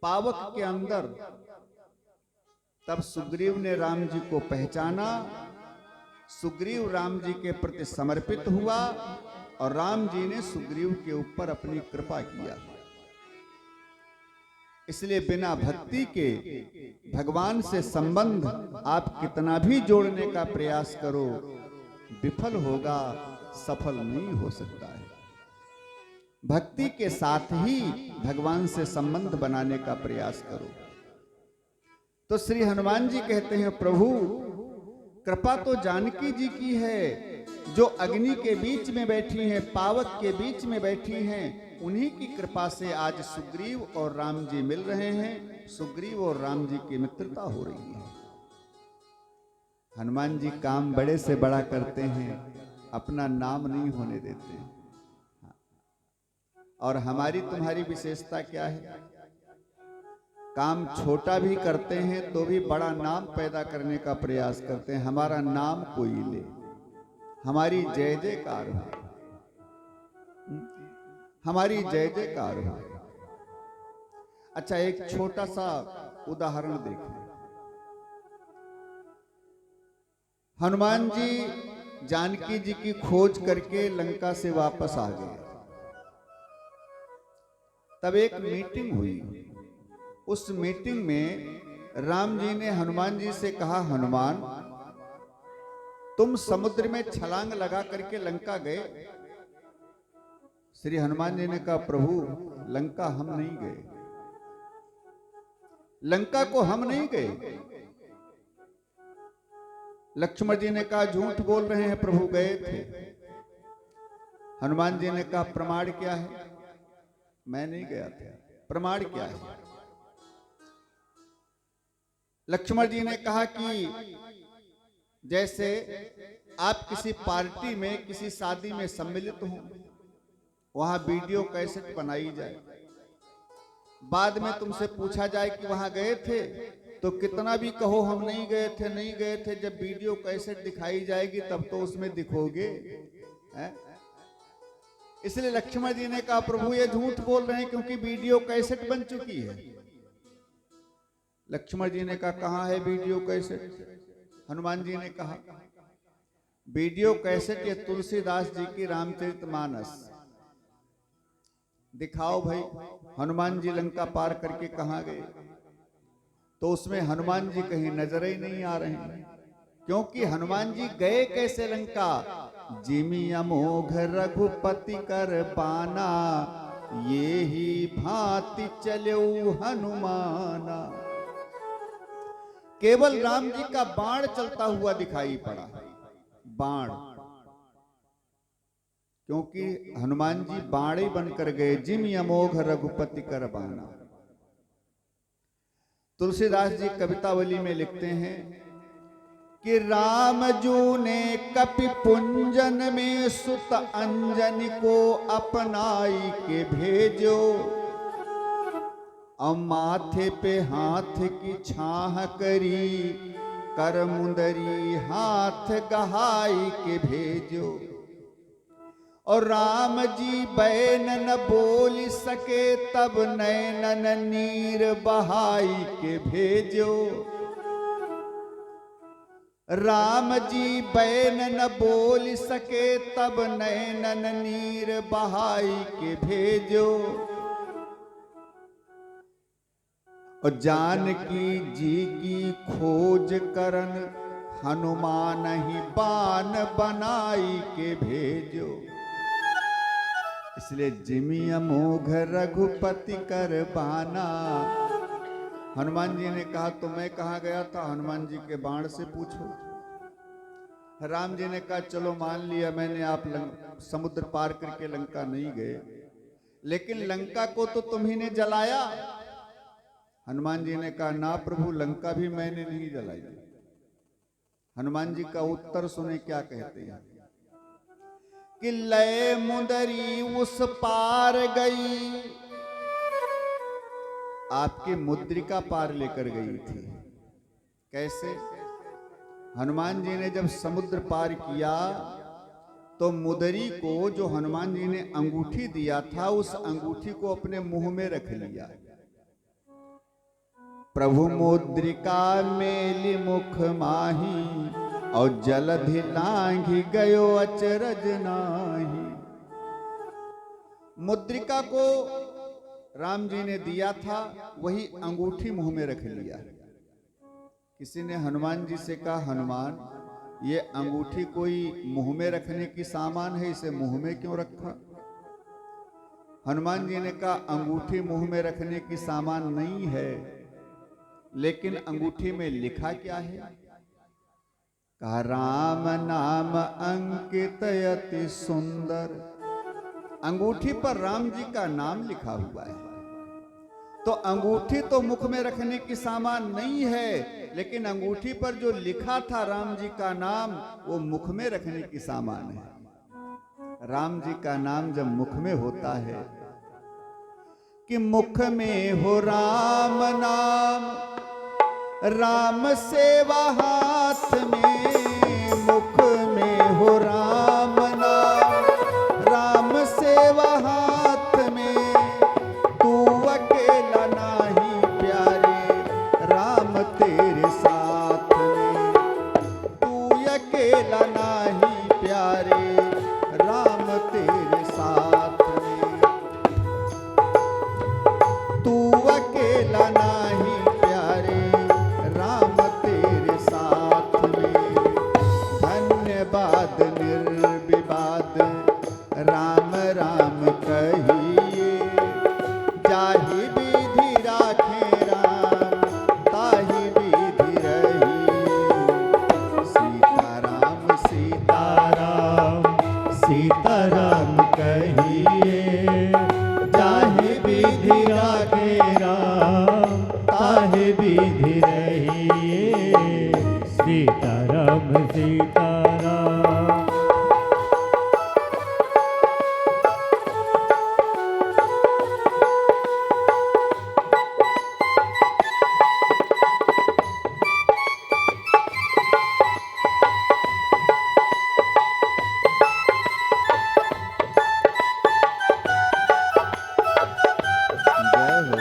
पावक के अंदर, तब सुग्रीव ने राम जी को पहचाना। सुग्रीव राम जी के प्रति समर्पित हुआ और राम जी ने सुग्रीव के ऊपर अपनी कृपा किया। इसलिए बिना भक्ति के भगवान से संबंध आप कितना भी जोड़ने का प्रयास करो, विफल होगा, सफल नहीं हो सकता है। भक्ति के साथ ही भगवान से संबंध बनाने का प्रयास करो। तो श्री हनुमान जी कहते हैं, प्रभु कृपा तो जानकी जी की है, जो अग्नि के बीच में बैठी हैं, पावक के बीच में बैठी हैं। उन्हीं की कृपा से आज सुग्रीव और राम जी मिल रहे हैं, सुग्रीव और राम जी की मित्रता हो रही है। हनुमान जी काम बड़े से बड़ा करते हैं, अपना नाम नहीं होने देते। और हमारी तुम्हारी विशेषता क्या है? काम छोटा भी करते हैं तो भी बड़ा नाम पैदा करने का प्रयास करते हैं। हमारा नाम कोई ले, हमारी जय जयकार हो, हमारी जय जयकार हो। अच्छा, एक छोटा सा उदाहरण देखें। हनुमान जी जानकी जी की खोज करके लंका से वापस आ गए। तब एक मीटिंग हुई। उस मीटिंग में राम जी ने हनुमान जी से कहा, हनुमान तुम समुद्र में छलांग लगा करके लंका गए, श्री हनुमान जी ने कहा प्रभु लंका हम नहीं गए, लंका को हम नहीं गए। लक्ष्मण जी ने कहा झूठ बोल रहे हैं प्रभु गए थे। हनुमान जी ने कहा प्रमाण क्या है? मैं नहीं गया था, प्रमाण क्या है? लक्ष्मण जी ने कहा कि जैसे आप किसी पार्टी में, किसी शादी में सम्मिलित हो, वहां वीडियो कैसेट बनाई जाए, बाद में तुमसे पूछा जाए कि वहां गए थे, तो कितना भी कहो हम नहीं गए थे, नहीं गए थे, जब वीडियो कैसेट दिखाई जाएगी तब तो उसमें दिखोगे। इसलिए लक्ष्मण जी ने कहा प्रभु ये झूठ बोल रहे हैं क्योंकि वीडियो कैसेट बन चुकी है। लक्ष्मण जी ने कहा कहां है वीडियो कैसेट? हनुमान जी ने कहा वीडियो कैसेट ये तुलसीदास जी की रामचरितमानस, दिखाओ भाई। हनुमान जी लंका पार करके कहां गए? तो उसमें हनुमान जी कहीं नजर ही नहीं आ रहे हैं, क्योंकि हनुमान जी गए कैसे लंका? जिमि अमोघ रघुपति कर पाना, ये ही भांति चलो हनुमाना। केवल राम जी का बाण चलता हुआ दिखाई पड़ा, बाण, क्योंकि हनुमान जी बाणी बनकर गए। जिमि अमोघ रघुपति कर पाना। तुलसीदास जी कवितावली में लिखते हैं कि राम जू ने कपि पुंजन में सुत अंजन को अपनाई के भेजो, और माथे पे हाथ की छाह करी, कर मुंदरी हाथ गहाई के भेजो। और राम जी बैन न बोल सके, तब नैनन नीर बहाई के भेजो। राम जी बैन न बोल सके, तब नैनन नीर बहाई के भेजो। और जानकी जी की खोज करन, हनुमान ही बान बनाई के भेजो। इसलिए जिमि अमोघ रघुपति कर बाना। हनुमान जी ने कहा तो मैं कहाँ गया था? हनुमान जी के बाण से पूछो। राम जी ने कहा चलो मान लिया मैंने, आप समुद्र पार करके लंका नहीं गए, लेकिन लंका को तो तुम्ही ने जलाया। हनुमान जी ने कहा ना प्रभु, लंका भी मैंने नहीं जलाई। हनुमान जी का उत्तर सुने क्या कहते हैं कि लय मुंदरी उस पार गई, आपकी मुद्रिका पार लेकर गई थी। कैसे? हनुमान जी ने जब समुद्र पार किया तो मुदरी को, जो हनुमान जी ने अंगूठी दिया था, उस अंगूठी को अपने मुंह में रख लिया। प्रभु मुद्रिका मेली मुख माही, और जलधि लांघी गयो अचरज नाही। मुद्रिका को राम जी ने दिया था, वही अंगूठी मुंह में रख लिया। किसी ने हनुमान जी से कहा हनुमान ये अंगूठी कोई मुंह में रखने की सामान है, इसे मुंह में क्यों रखा? हनुमान जी ने कहा अंगूठी मुंह में रखने की सामान नहीं है, लेकिन अंगूठी में लिखा क्या है? कहा राम नाम अंकित अति सुंदर। अंगूठी पर राम जी का नाम लिखा हुआ है। तो अंगूठी तो मुख में रखने की सामान नहीं है, लेकिन अंगूठी पर जो लिखा था राम जी का नाम, वो मुख में रखने की सामान है। राम जी का नाम जब मुख में होता है कि मुख में हो राम नाम, राम सेवा हाथ में, मुख में हो राम नाम, राम सेवा हाथ में। तू अकेला नाही प्यारे, राम तेरे साथ में। तू अकेला नाही प्यारे, राम तेरे साथ में। तू अकेला नाही प्यारे, राम तेरे साथ में। धन्यवाद निर्विवाद राम राम कहिए, जाहि विधि राखे राम ताहि विधि रहिए। सीताराम सीताराम सीताराम कहिए, जाहि विधि राखे राम ताहि विधि रहिए। सीताराम सीताराम। जय हो।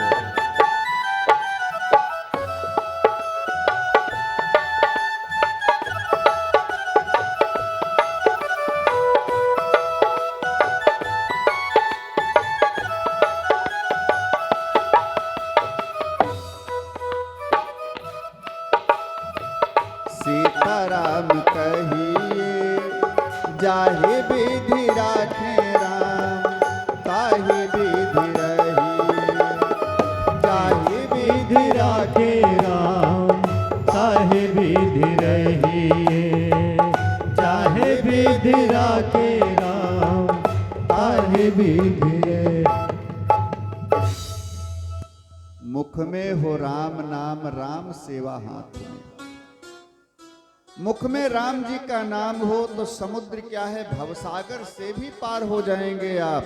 सीताराम कहिए, जाहि विधि राखे राम ताहि विधि रहिए। जाहि विधि राखे राम ताहि विधि रहिए। चाहे विधि राखे राम ताहि विधि रहिए। मुख में हो राम नाम, राम सेवा हाथ में। मुख में राम जी का नाम हो तो समुद्र क्या है, भवसागर से भी पार हो जाएंगे आप।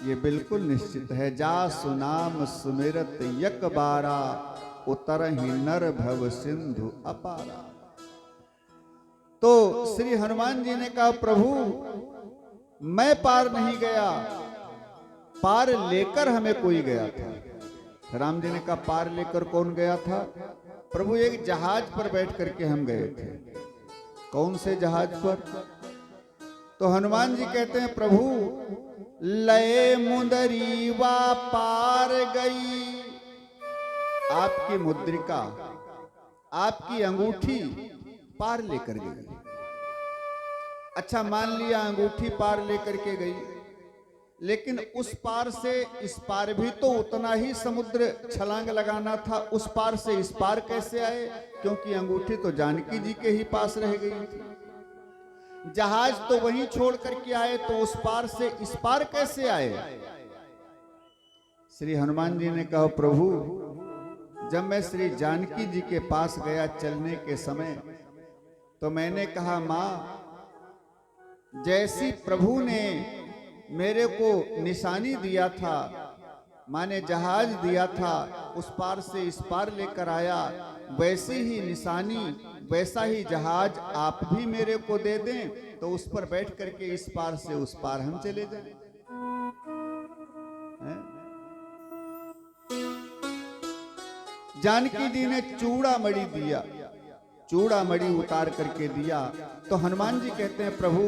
ये बिल्कुल निश्चित है। जा सुनाम सुमिरत यक बारा, उतरहि नर भव सिंधु अपारा। तो श्री हनुमान जी ने कहा, प्रभु मैं पार नहीं गया, पार लेकर हमें कोई गया था। राम जी ने कहा, पार लेकर कौन गया था? प्रभु एक जहाज पर बैठ करके हम गए थे। कौन से जहाज पर? तो हनुमान जी कहते हैं, प्रभु लय मुंदरी वा पार गई। आपकी मुद्रिका, आपकी अंगूठी पार लेकर गई। अच्छा, मान लिया अंगूठी पार लेकर के गई, लेकिन उस पार से इस पार भी तो उतना ही समुद्र छलांग लगाना था। उस पार से इस पार कैसे आए? क्योंकि अंगूठी तो जानकी जी के ही पास रह गई थी। जहाज तो वहीं छोड़ करके आए, तो उस पार से इस पार कैसे आए? श्री हनुमान जी ने कहा, प्रभु जब मैं श्री जानकी जी के पास गया चलने के समय, तो मैंने कहा, मां जैसी प्रभु ने मेरे को निशानी दिया था, माने जहाज दिया था, उस पार से इस पार लेकर आया, वैसी ही निशानी, वैसा ही जहाज आप भी मेरे को दे दें, तो उस पर बैठ करके इस पार से उस पार हम चले जाएं। जानकी जी ने चूड़ामणि दिया, चूड़ामणि उतार करके दिया। तो हनुमान जी कहते हैं, प्रभु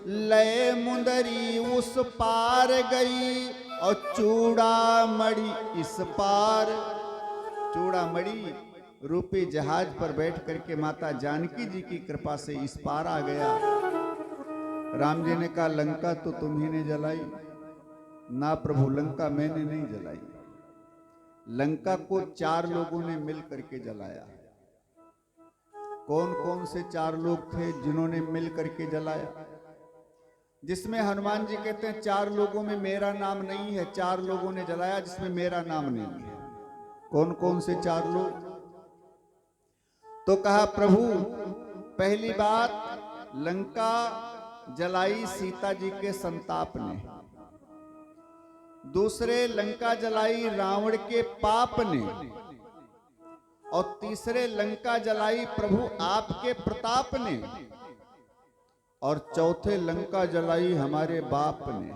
लय मुंदरी उस पार गई और चूड़ामणि इस पार। चूड़ामणि रूपी जहाज पर बैठ करके माता जानकी जी की कृपा से इस पार आ गया। राम जी ने कहा, लंका तो तुम ही ने जलाई ना प्रभु, लंका मैंने नहीं जलाई। लंका को 4 लोगों ने मिल करके जलाया। कौन कौन से 4 लोग थे जिन्होंने मिल करके जलाया? जिसमें हनुमान जी कहते हैं 4 लोगों में मेरा नाम नहीं है, 4 लोगों ने जलाया जिसमें मेरा नाम नहीं है। कौन कौन से 4 लोग? तो कहा, प्रभु पहली बात लंका जलाई सीता जी के संताप ने, दूसरे लंका जलाई रावण के पाप ने, और तीसरे लंका जलाई प्रभु आपके प्रताप ने, और चौथे लंका जलाई हमारे बाप ने।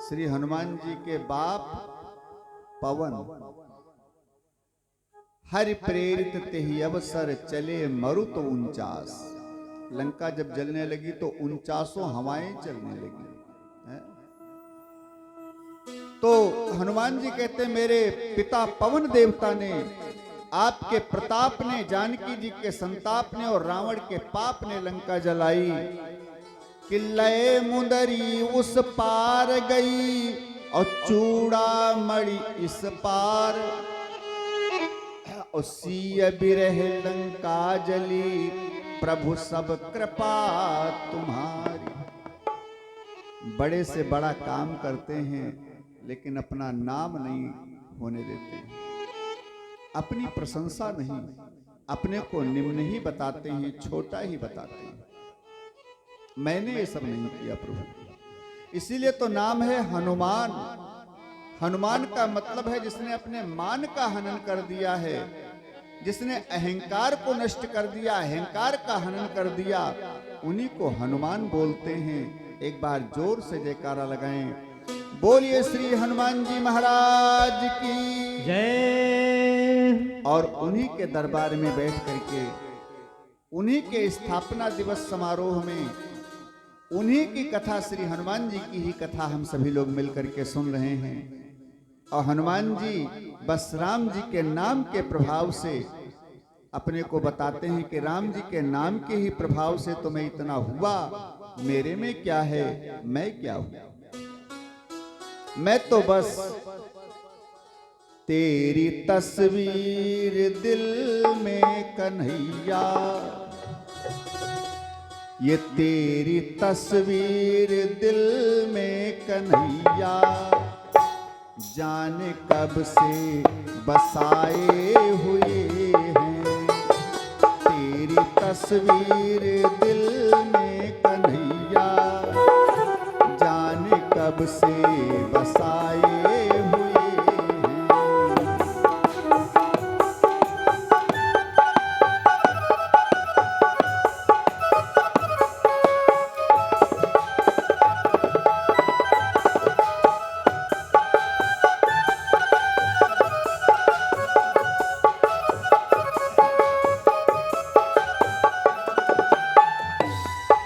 श्री हनुमान जी के बाप पवन, हरि प्रेरित तेहि अवसर चले मरुत 49। लंका जब जलने लगी तो 49 हवाएं चलने लगी। तो हनुमान जी कहते, मेरे पिता पवन देवता ने, आपके प्रताप ने, जानकी जी के संताप ने और रावण के पाप ने लंका जलाई। कि लय मुंदरी उस पार गई और चूड़ा मणि इस पार, और सीय बिरह लंका जली, प्रभु सब कृपा तुम्हारी। बड़े से बड़ा काम करते हैं लेकिन अपना नाम नहीं होने देते हैं, अपनी प्रशंसा नहीं, अपने को निम्न ही बताते हैं, छोटा ही बताते हैं। मैंने ये सब नहीं किया प्रभु। इसीलिए तो नाम है हनुमान। हनुमान का मतलब है जिसने अपने मान का हनन कर दिया है, जिसने अहंकार को नष्ट कर दिया, अहंकार का हनन कर दिया, उन्हीं को हनुमान बोलते हैं। एक बार जोर से जयकारा लगाएं, बोलिए श्री हनुमान जी महाराज की जय। और उन्हीं के दरबार में बैठ करके, उन्हीं के स्थापना दिवस समारोह में, उन्हीं की कथा, श्री हनुमान जी की ही कथा हम सभी लोग मिलकर के सुन रहे हैं। और हनुमान जी बस राम जी के नाम के प्रभाव से अपने को बताते हैं कि राम जी के नाम के ही प्रभाव से तो मैं इतना हुआ, मेरे में क्या है, मैं क्या हूं, मैं तो बस तेरी तस्वीर दिल में कन्हैया, ये तेरी तस्वीर दिल में कन्हैया, जाने कब से बसाए हुए हैं, तेरी तस्वीर दिल में कन्हैया, जाने कब से बसाए हुए हैं।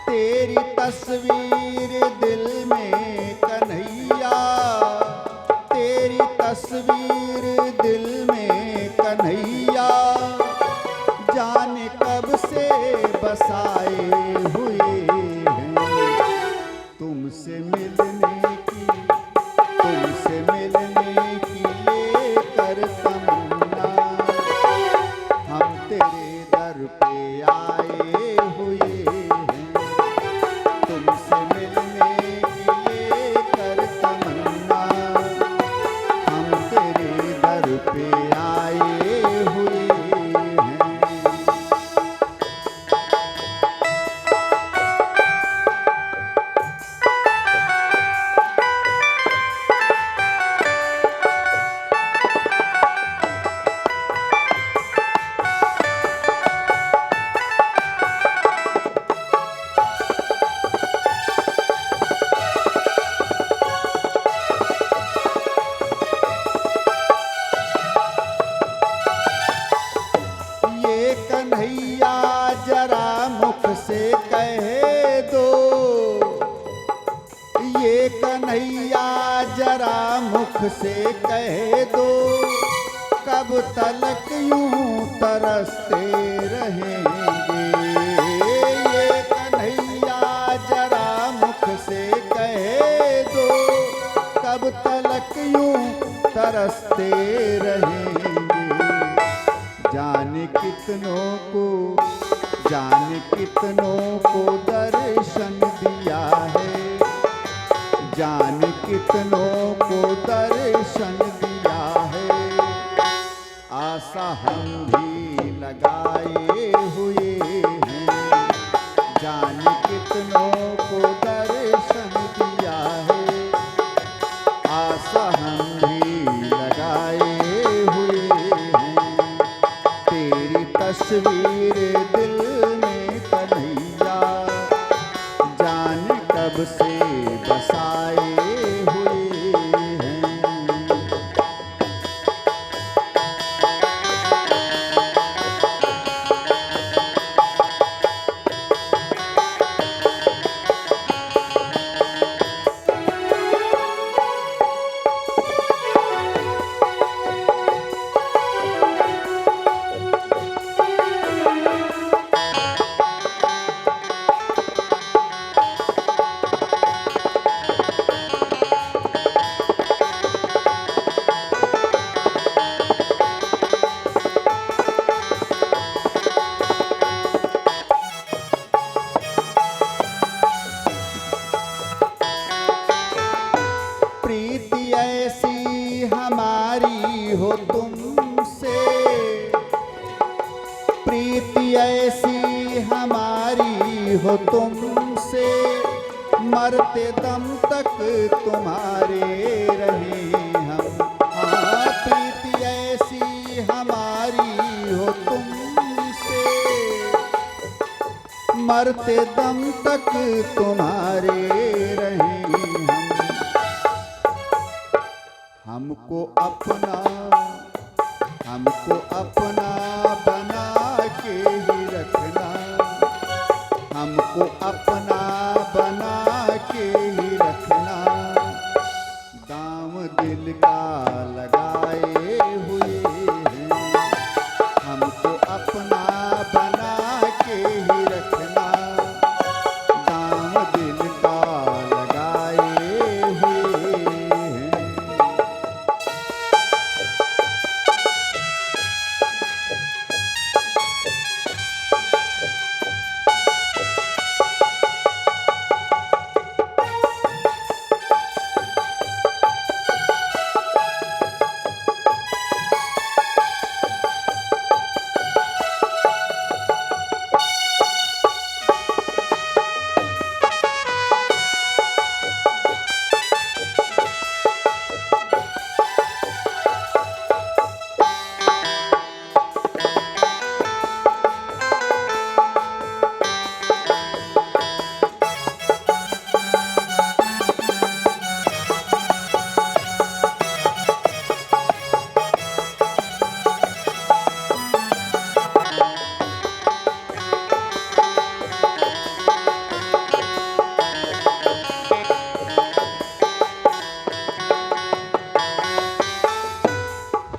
तेरी तस्वीर दिल में कन्हैया, तेरी तस्वीर दिल में कन्हैया, जाने कब से बसाए हुए हैं, तुमसे मिलने की, तुमसे मिलने की लेकर तमन्ना, हम तेरे दर पे आए हुए हैं, तुमसे मिलने की लेकर तमन्ना, हम तेरे दर पे आए हुए हैं। ये कन्हैया जरा मुख से कह दो, ये कन्हैया जरा मुख से कह दो, कब तलक यूं तरसते रहेंगे, ये कन्हैया जरा मुख से कह दो, कब तलक यूं तरसते रहेंगे, जाने कितनों को, जाने कितनों को दर्शन दिया है, जाने कितनों को दर्शन दिया है, आशा हम भी लगाए हुए हैं, जाने कितनों को दर्शन दिया है, आशा हम भी लगाए हुए हैं, तेरी तस्वीर दिल में कन्हैया, जाने कब से बसाए हुए हैं। हो तुमसे, प्रीति ऐसी हमारी हो तुमसे, मरते दम तक तुम्हारे रहें हम। हाँ, प्रीति ऐसी हमारी हो तुमसे, मरते दम तक तुम्हारे रहें हम। हमको अपना बना के ही रखना, हमको अपना बना के ही रखना, दाम दिल का लगाए हुए हैं। हमको अपना बना के ही रखना, दाम दिल का लगाए हुए हैं।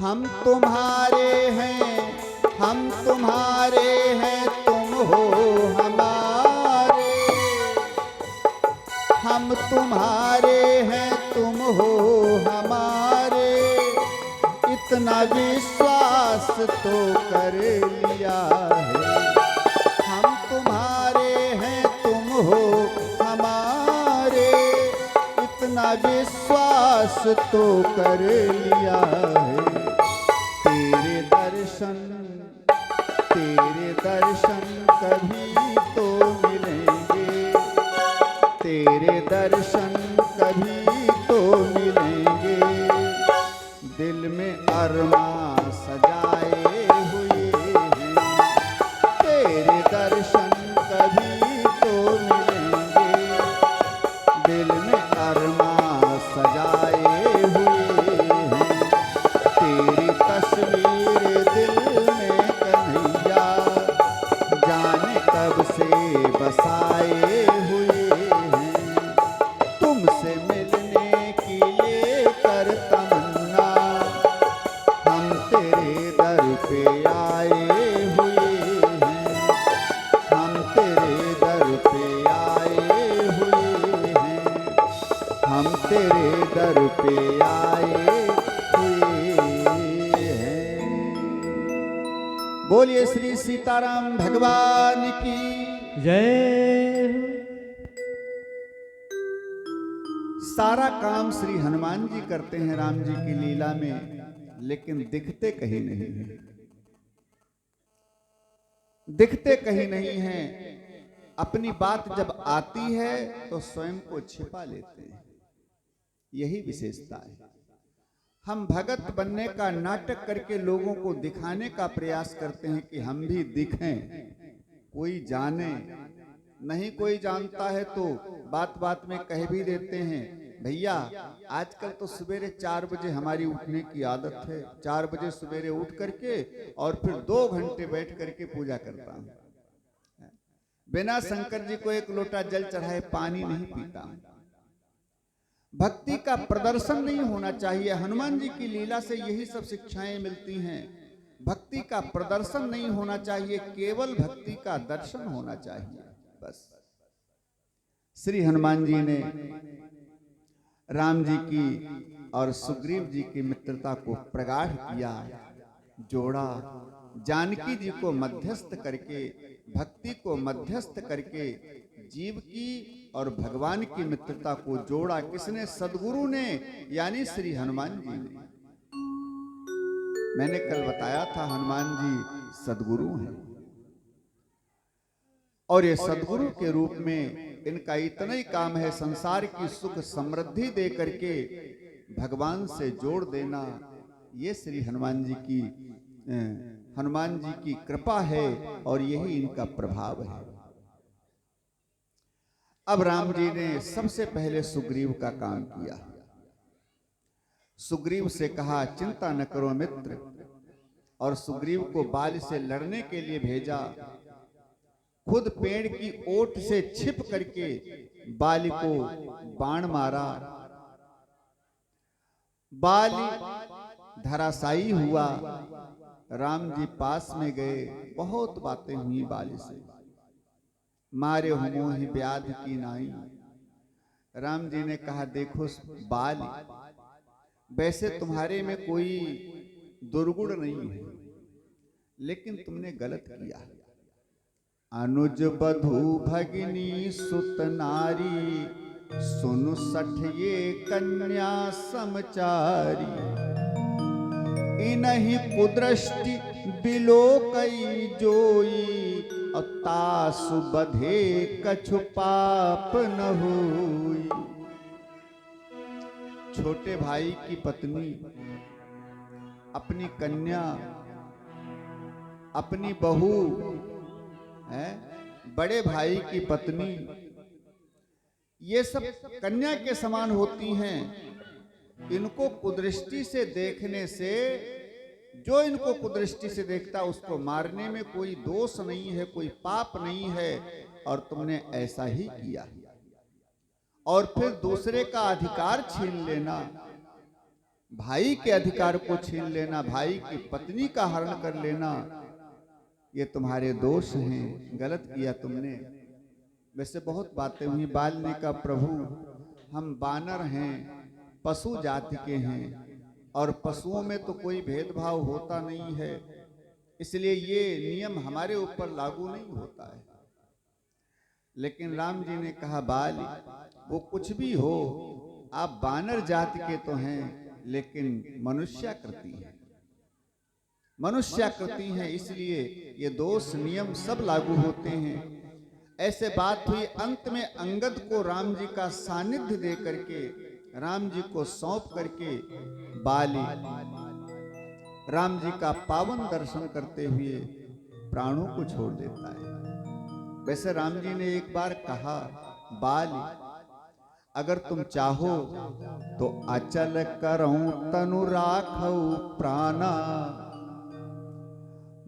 हम तुम्हारे हैं, तुम हो हमारे। हम तुम्हारे हैं, तुम हो हमारे। इतना विश्वास तो कर लिया है। हम तुम्हारे हैं, तुम हो हमारे। इतना विश्वास तो कर लिया है। तेरे दर्शन कभी तो मिलेंगे, तेरे दर्शन कभी तो मिलेंगे। दिल में अरमां सजाए हुए हैं, तेरे दर्शन कभी तो मिलेंगे। दिल में अरमां सजाए हुए हैं, तेरी तस्वीर दिल में कन्हैया जाने कब से बसाए हुए हैं। तुमसे मिलने की लेकर तमन्ना हम तेरे दर पे आए हुए हैं। हम तेरे दर पे आए हुए हैं। हम तेरे दर पे आए हुए हैं। बोलिए श्री सीताराम भगवान की जय हो। सारा काम श्री हनुमान जी करते हैं राम जी की लीला में, लेकिन दिखते कहीं नहीं हैं। दिखते कहीं नहीं हैं। अपनी बात जब आती है तो स्वयं को छिपा लेते हैं। यही विशेषता है। हम भगत बनने का नाटक करके लोगों को दिखाने का प्रयास करते हैं कि हम भी दिखें, कोई जाने। नहीं कोई जानता है तो बात बात में कह भी देते हैं, भैया आजकल तो सवेरे 4 बजे हमारी उठने की आदत है। 4 बजे सवेरे उठ करके और फिर 2 घंटे बैठ करके पूजा करता हूं। बिना शंकर जी को एक लोटा जल चढ़ाए पानी नहीं पीता हूं। भक्ति का प्रदर्शन नहीं होना चाहिए। हनुमान जी की लीला से यही सब शिक्षाएं मिलती हैं। भक्ति का प्रदर्शन नहीं होना चाहिए, केवल भक्ति का दर्शन होना चाहिए। बस श्री हनुमान जी ने राम जी की और सुग्रीव जी की मित्रता को प्रगाढ़ किया, जोड़ा। जानकी जी को मध्यस्थ करके, भक्ति को मध्यस्थ करके जीव की और भगवान की मित्रता को जोड़ा। किसने? सदगुरु ने, यानी श्री हनुमान जी ने। मैंने कल बताया था हनुमान जी सद्गुरु हैं और ये सद्गुरु के रूप में इनका इतना ही काम है संसार की सुख समृद्धि दे करके भगवान से जोड़ देना। ये श्री हनुमान जी की कृपा है और यही इनका प्रभाव है। अब राम जी ने सबसे पहले सुग्रीव का काम किया। सुग्रीव से कहा चिंता न करो मित्र, और सुग्रीव को बाल से लड़ने के लिए भेजा। खुद पेड़ की ओट से छिप करके बाली को बाण मारा। बाली धराशायी हुआ। राम जी पास में गए, बहुत बातें हुई बाली से। मारे मोहि व्याध की नाई। राम जी ने कहा देखो बाली, वैसे तुम्हारे में कोई दुर्गुण नहीं है, लेकिन तुमने गलत किया। अनुज बधू भगिनी सुत नारी, सुनु सठ ये कन्या समचारी। इनहि कुदृष्टि बिलोकई जोई, तासु बधे कछु पाप न होई। छोटे भाई की पत्नी, अपनी कन्या, अपनी बहू है, बड़े भाई की पत्नी, ये सब कन्या के समान होती हैं। इनको कुदृष्टि से देखने से, जो इनको कुदृष्टि से देखता उसको मारने में कोई दोष नहीं है, कोई पाप नहीं है, और तुमने ऐसा ही किया। और फिर दूसरे का अधिकार छीन लेना, भाई के अधिकार को छीन लेना, भाई की पत्नी का हरण कर लेना, ये तुम्हारे दोष हैं, गलत किया तुमने। वैसे बहुत बातें हुई। बाल ने कहा प्रभु हम बानर हैं, पशु जाति के हैं, और पशुओं में तो कोई भेदभाव होता नहीं है, इसलिए ये नियम हमारे ऊपर लागू नहीं होता है। लेकिन राम जी ने कहा बाल, वो कुछ भी हो, आप बानर जाति के तो हैं, लेकिन मनुष्याकृति है, मनुष्याकृति है, इसलिए ये दोष नियम सब लागू होते हैं। ऐसे बात हुई। अंत में अंगद को राम जी का सानिध्य दे करके, राम जी को सौंप करके बाली राम जी का पावन दर्शन करते हुए प्राणों को छोड़ देता है। वैसे राम जी ने एक बार कहा बाली, अगर तुम चाहो तो अचल करऊं तनु राखऊ प्राणा।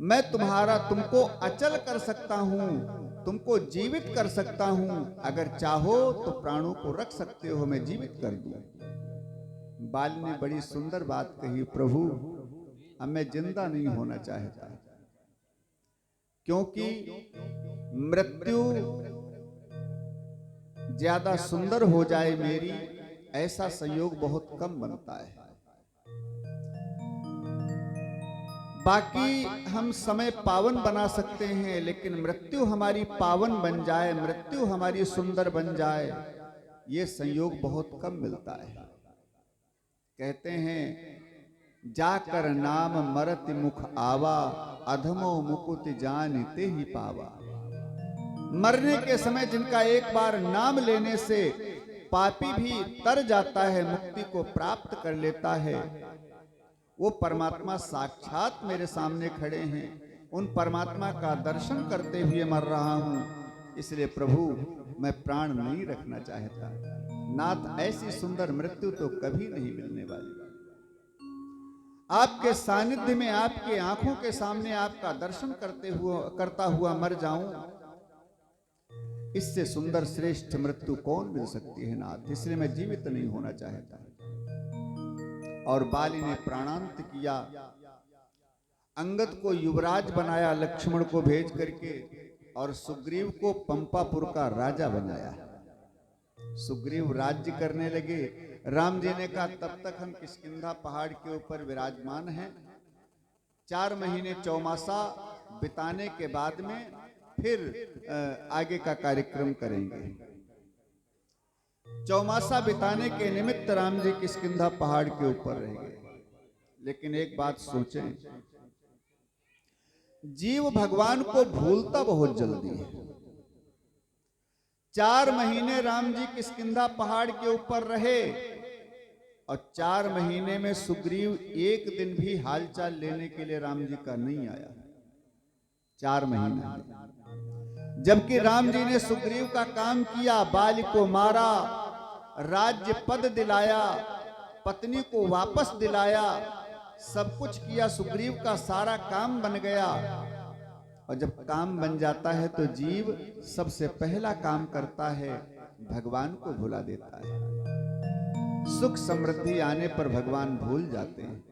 मैं तुमको अचल कर सकता हूं, तुमको जीवित कर सकता हूं, अगर चाहो तो प्राणों को रख सकते हो, मैं जीवित कर दूं। बाल ने बड़ी सुंदर बात कही, प्रभु अब मैं जिंदा नहीं होना चाहता, क्योंकि मृत्यु ज्यादा सुंदर हो जाए मेरी, ऐसा संयोग बहुत कम बनता है। बाकी हम समय पावन बना सकते हैं, लेकिन मृत्यु हमारी पावन बन जाए, मृत्यु हमारी सुंदर बन जाए, ये संयोग बहुत कम मिलता है। कहते हैं जाकर नाम मरति मुख आवा, अधमो मुकुति जानते ही पावा। मरने के समय जिनका एक बार नाम लेने से पापी भी तर जाता है, मुक्ति को प्राप्त कर लेता है, वो परमात्मा साक्षात मेरे सामने खड़े हैं। उन परमात्मा का दर्शन करते हुए मर रहा हूं, इसलिए प्रभु मैं प्राण नहीं रखना चाहता। नाथ ऐसी सुंदर मृत्यु तो कभी नहीं मिलने वाली। आपके सानिध्य में, आपके आंखों के सामने आपका दर्शन करता हुआ मर जाऊं, इससे सुंदर श्रेष्ठ मृत्यु कौन मिल सकती है नाथ, इसलिए मैं जीवित नहीं होना चाहता। और बाली ने प्राणांत किया। अंगद को युवराज बनाया लक्ष्मण को भेज करके, और सुग्रीव को पंपापुर का राजा बनाया। सुग्रीव राज्य करने लगे। राम जी ने कहा तब तक हम किष्किंधा पहाड़ के ऊपर विराजमान हैं, 4 महीने चौमासा बिताने के बाद में फिर आगे का कार्यक्रम करेंगे। चौमासा बिताने के निमित्त राम जी किष्किंधा पहाड़ के ऊपर रह गए। लेकिन एक बात सोचें, जीव भगवान को भूलता बहुत जल्दी है। 4 महीने राम जी किष्किंधा पहाड़ के ऊपर रहे और 4 महीने में सुग्रीव एक दिन भी हालचाल लेने के लिए राम जी का नहीं आया। 4 महीने में, जबकि राम जी ने सुग्रीव का काम किया, बाल को मारा, राज्य पद दिलाया, पत्नी को वापस दिलाया, सब कुछ किया, सुग्रीव का सारा काम बन गया। और जब काम बन जाता है तो जीव सबसे पहला काम करता है, भगवान को भुला देता है। सुख समृद्धि आने पर भगवान भूल जाते हैं।